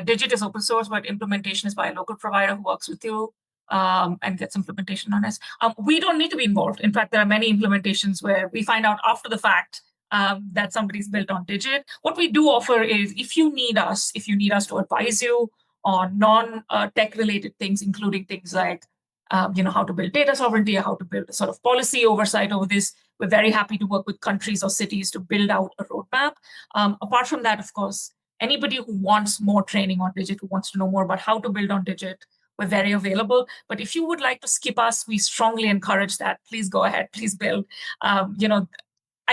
Digit is open source, but implementation is by a local provider who works with you and gets implementation on us. We don't need to be involved. In fact, there are many implementations where we find out after the fact that somebody's built on Digit. What we do offer is if you need us to advise you on non-tech related things, including things like how to build data sovereignty, how to build a sort of policy oversight over this. We're very happy to work with countries or cities to build out a roadmap. Apart from that, of course, anybody who wants more training on Digit, who wants to know more about how to build on Digit, we're very available. But if you would like to skip us, we strongly encourage that. Please go ahead, please build. I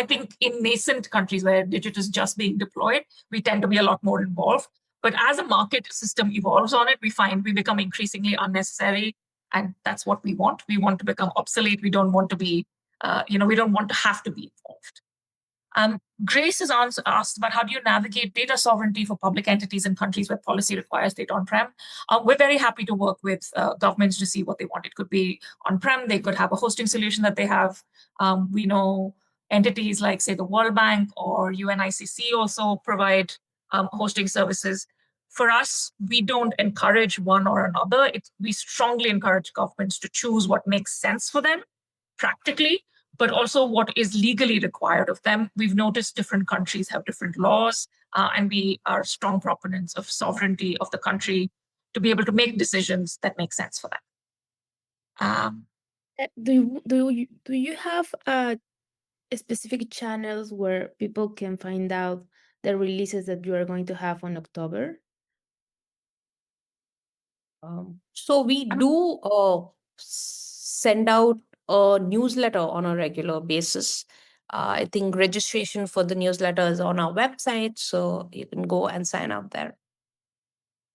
think in nascent countries where Digit is just being deployed, we tend to be a lot more involved. But as a market system evolves on it, we find we become increasingly unnecessary. And that's what we want. We want to become obsolete. We don't want to be, we don't want to have to be involved. Grace has asked about how do you navigate data sovereignty for public entities in countries where policy requires data on-prem. We're very happy to work with governments to see what they want. It could be on-prem, they could have a hosting solution that they have. We know entities like, say, the World Bank or UNICC also provide hosting services. For us, we don't encourage one or another. We strongly encourage governments to choose what makes sense for them practically, but also what is legally required of them. We've noticed different countries have different laws, and we are strong proponents of sovereignty of the country to be able to make decisions that make sense for them. Do you have specific channels where people can find out the releases that you are going to have on October? So we do send out a newsletter on a regular basis. I think registration for the newsletter is on our website, so you can go and sign up there.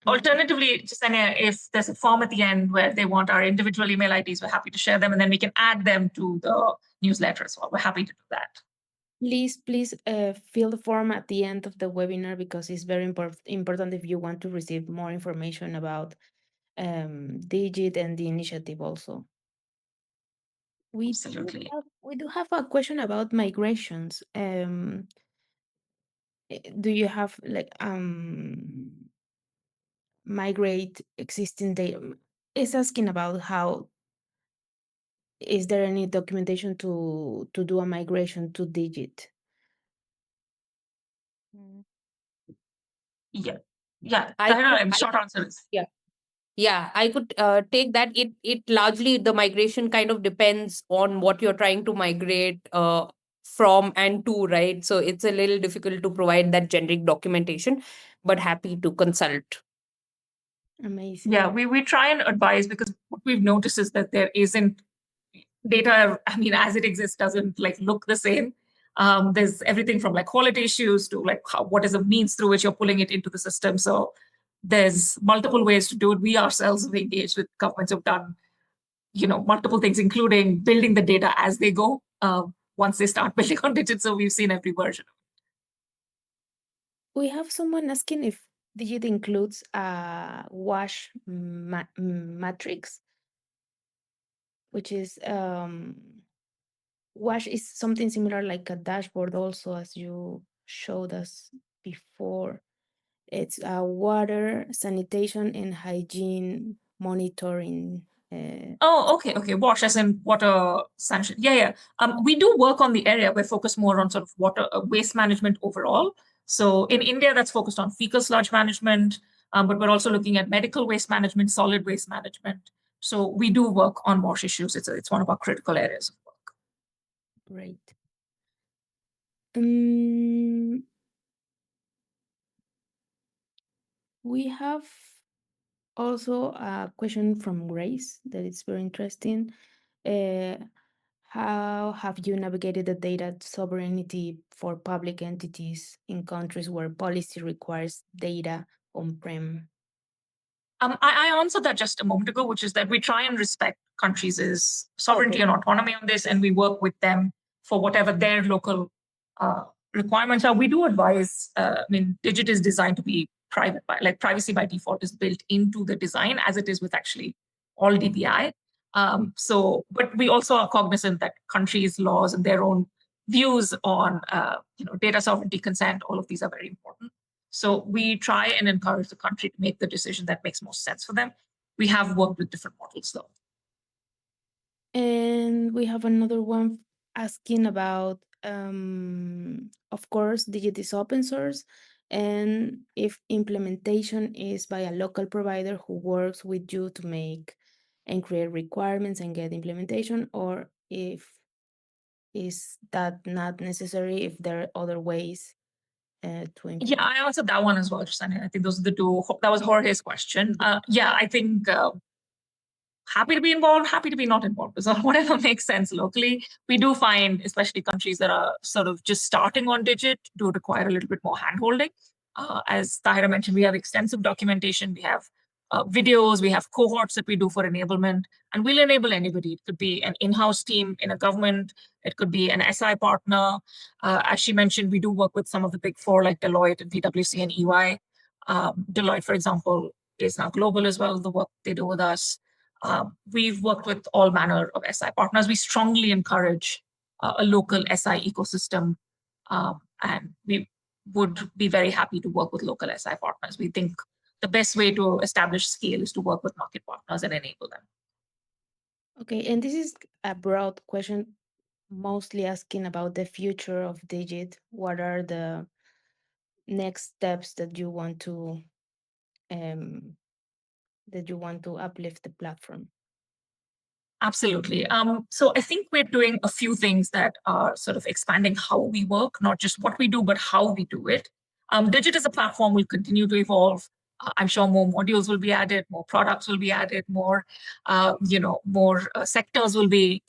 Alternatively, Jasenia, if there's a form at the end where they want our individual email IDs, we're happy to share them, and then we can add them to the newsletter as well. We're happy to do that. Please fill the form at the end of the webinar, because it's very important if you want to receive more information about Digit and the initiative also. Absolutely. We do have a question about migrations. Do you have like migrate existing data? It's asking about how is there any documentation to do a migration to Digit? Yeah. Short answer is Yeah, I could take that. It largely, the migration kind of depends on what you're trying to migrate from and to, right? So it's a little difficult to provide that generic documentation, but happy to consult. Amazing. Yeah, we try and advise, because what we've noticed is that there isn't data, as it exists, doesn't like look the same. There's everything from like quality issues to like what is the means through which you're pulling it into the system. So there's multiple ways to do it. We ourselves have engaged with governments who've done, multiple things, including building the data as they go, once they start building on Digit. So we've seen every version. We have someone asking if Digit includes a WASH matrix, which is WASH is something similar like a dashboard also, as you showed us before. It's water, sanitation, and hygiene monitoring. Okay. WASH as in water sanction. Yeah. We do work on the area. We're focused more on sort of water waste management overall. So in India, that's focused on fecal sludge management, but we're also looking at medical waste management, solid waste management. So we do work on WASH issues. It's one of our critical areas of work. Great. We have also a question from Grace that is very interesting. How have you navigated the data sovereignty for public entities in countries where policy requires data on-prem? I answered that just a moment ago, which is that we try and respect countries' sovereignty and autonomy on this, and we work with them for whatever their local requirements are. We do advise, Digit is designed to be private, like privacy by default is built into the design, as it is with actually all DPI. But we also are cognizant that countries' laws and their own views on data sovereignty, consent, all of these are very important. So we try and encourage the country to make the decision that makes most sense for them. We have worked with different models though. And we have another one asking about, of course, Digit is open source, and if implementation is by a local provider who works with you to make and create requirements and get implementation, or if is that not necessary, if there are other ways to implement? Yeah, I answered that one as well, Justine. I think those are the two. That was Jorge's question. I think happy to be involved, happy to be not involved. So whatever makes sense locally. We do find, especially countries that are sort of just starting on Digit, do require a little bit more handholding. As Tahira mentioned, we have extensive documentation. We have videos, we have cohorts that we do for enablement, and we'll enable anybody. It could be an in-house team in a government, it could be an SI partner. As she mentioned, we do work with some of the big four like Deloitte and PwC and EY. Deloitte, for example, is now global as well, the work they do with us. We've worked with all manner of SI partners. We strongly encourage a local SI ecosystem, and we would be very happy to work with local SI partners. We think the best way to establish scale is to work with market partners and enable them. Okay, and this is a broad question, mostly asking about the future of Digit. What are the next steps that you want to uplift the platform? Absolutely. So I think we're doing a few things that are sort of expanding how we work, not just what we do, but how we do it. Digit as a platform will continue to evolve. I'm sure more modules will be added, more products will be added, more sectors will be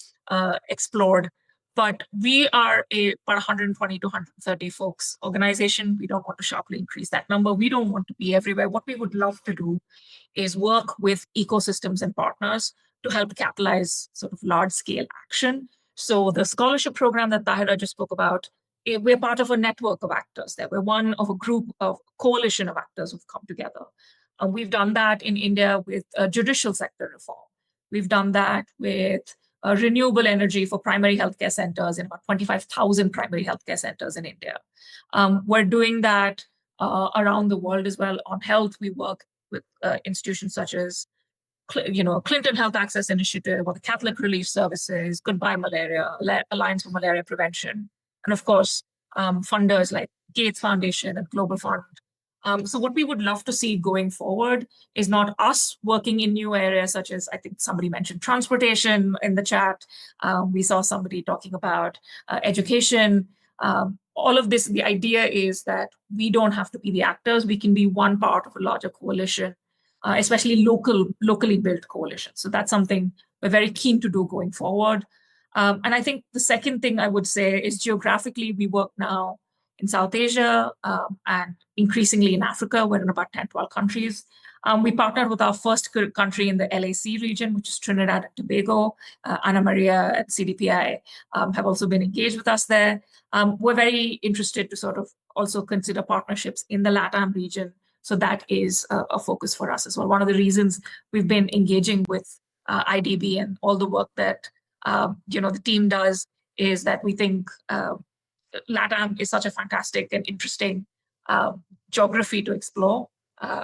explored. But we are about 120 to 130 folks organization. We don't want to sharply increase that number. We don't want to be everywhere. What we would love to do is work with ecosystems and partners to help catalyze sort of large-scale action. So the scholarship program that Tahira just spoke about, we're part of a network of actors there. We're one of a group of coalition of actors who've come together. We've done that in India with judicial sector reform. We've done that with renewable energy for primary healthcare centers in about 25,000 primary healthcare centers in India. We're doing that around the world as well. On health, we work with institutions such as Clinton Health Access Initiative or the Catholic Relief Services, Goodbye Malaria, Alliance for Malaria Prevention, and of course, funders like Gates Foundation and Global Fund. So what we would love to see going forward is not us working in new areas such as, I think somebody mentioned transportation in the chat. We saw somebody talking about education. All of this, the idea is that we don't have to be the actors. We can be one part of a larger coalition, especially locally built coalitions. So that's something we're very keen to do going forward. And I think the second thing I would say is geographically, we work now in South Asia and increasingly in Africa. We're in about 10, 12 countries. We partnered with our first country in the LAC region, which is Trinidad and Tobago. Ana Maria at CDPI have also been engaged with us there. We're very interested to sort of also consider partnerships in the LATAM region. So that is a focus for us as well. One of the reasons we've been engaging with IDB and all the work that the team does is that we think LATAM is such a fantastic and interesting geography to explore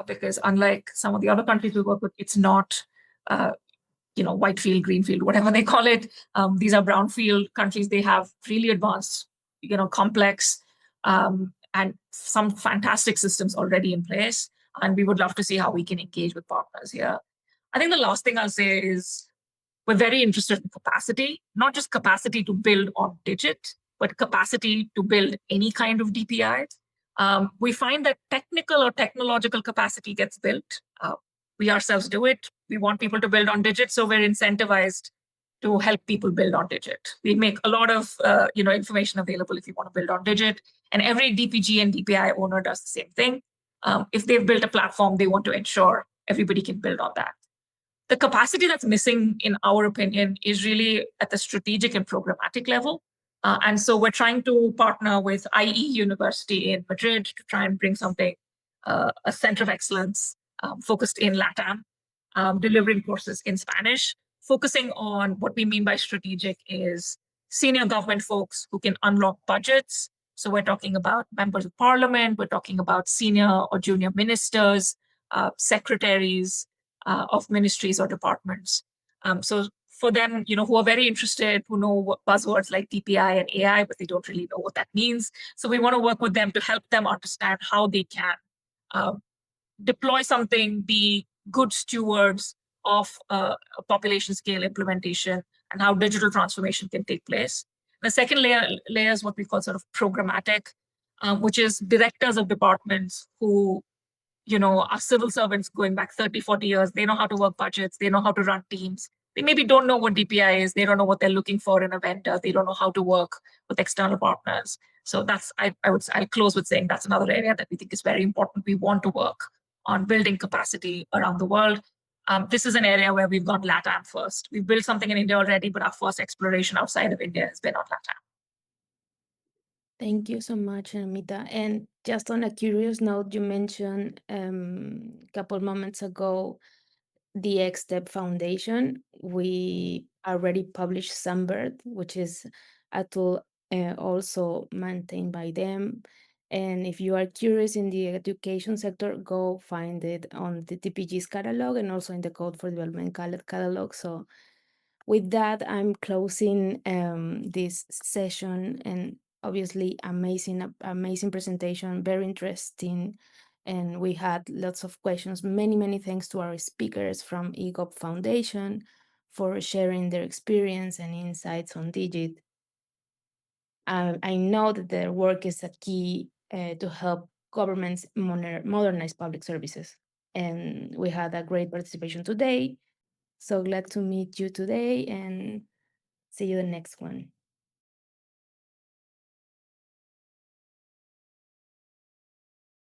because unlike some of the other countries we work with, it's not whitefield, greenfield, whatever they call it. These are brownfield countries. They have really advanced, complex and some fantastic systems already in place. And we would love to see how we can engage with partners here. I think the last thing I'll say is we're very interested in capacity, not just capacity to build on Digit, but capacity to build any kind of DPI. We find that technical or technological capacity gets built. We ourselves do it. We want people to build on Digit, so we're incentivized to help people build on Digit. We make a lot of information available if you want to build on Digit, and every DPG and DPI owner does the same thing. If they've built a platform, they want to ensure everybody can build on that. The capacity that's missing, in our opinion, is really at the strategic and programmatic level. And so we're trying to partner with IE University in Madrid to try and bring something, a center of excellence focused in LATAM, delivering courses in Spanish, focusing on what we mean by strategic is senior government folks who can unlock budgets. So we're talking about members of parliament, we're talking about senior or junior ministers, secretaries of ministries or departments. So for them, who are very interested, who know what buzzwords like DPI and AI, but they don't really know what that means. So we want to work with them to help them understand how they can deploy something, be good stewards of a population scale implementation and how digital transformation can take place. The second layer is what we call sort of programmatic, which is directors of departments who are civil servants going back 30, 40 years. They know how to work budgets. They know how to run teams. They maybe don't know what DPI is. They don't know what they're looking for in a vendor. They don't know how to work with external partners. So that's, I'll close with saying that's another area that we think is very important. We want to work on building capacity around the world. This is an area where we've gone LATAM first. We've built something in India already, but our first exploration outside of India has been on LATAM. Thank you so much, Amita. And just on a curious note, you mentioned a couple moments ago the XStep Foundation. We already published Sunbird, which is a tool also maintained by them. And if you are curious in the education sector, go find it on the TPG's catalog and also in the Code4Dev catalog. So with that, I'm closing this session, and obviously amazing presentation, very interesting. And we had lots of questions. Many thanks to our speakers from eGov Foundation for sharing their experience and insights on Digit. I know that their work is a key to help governments modernize public services. And we had a great participation today. So glad to meet you today and see you the next one.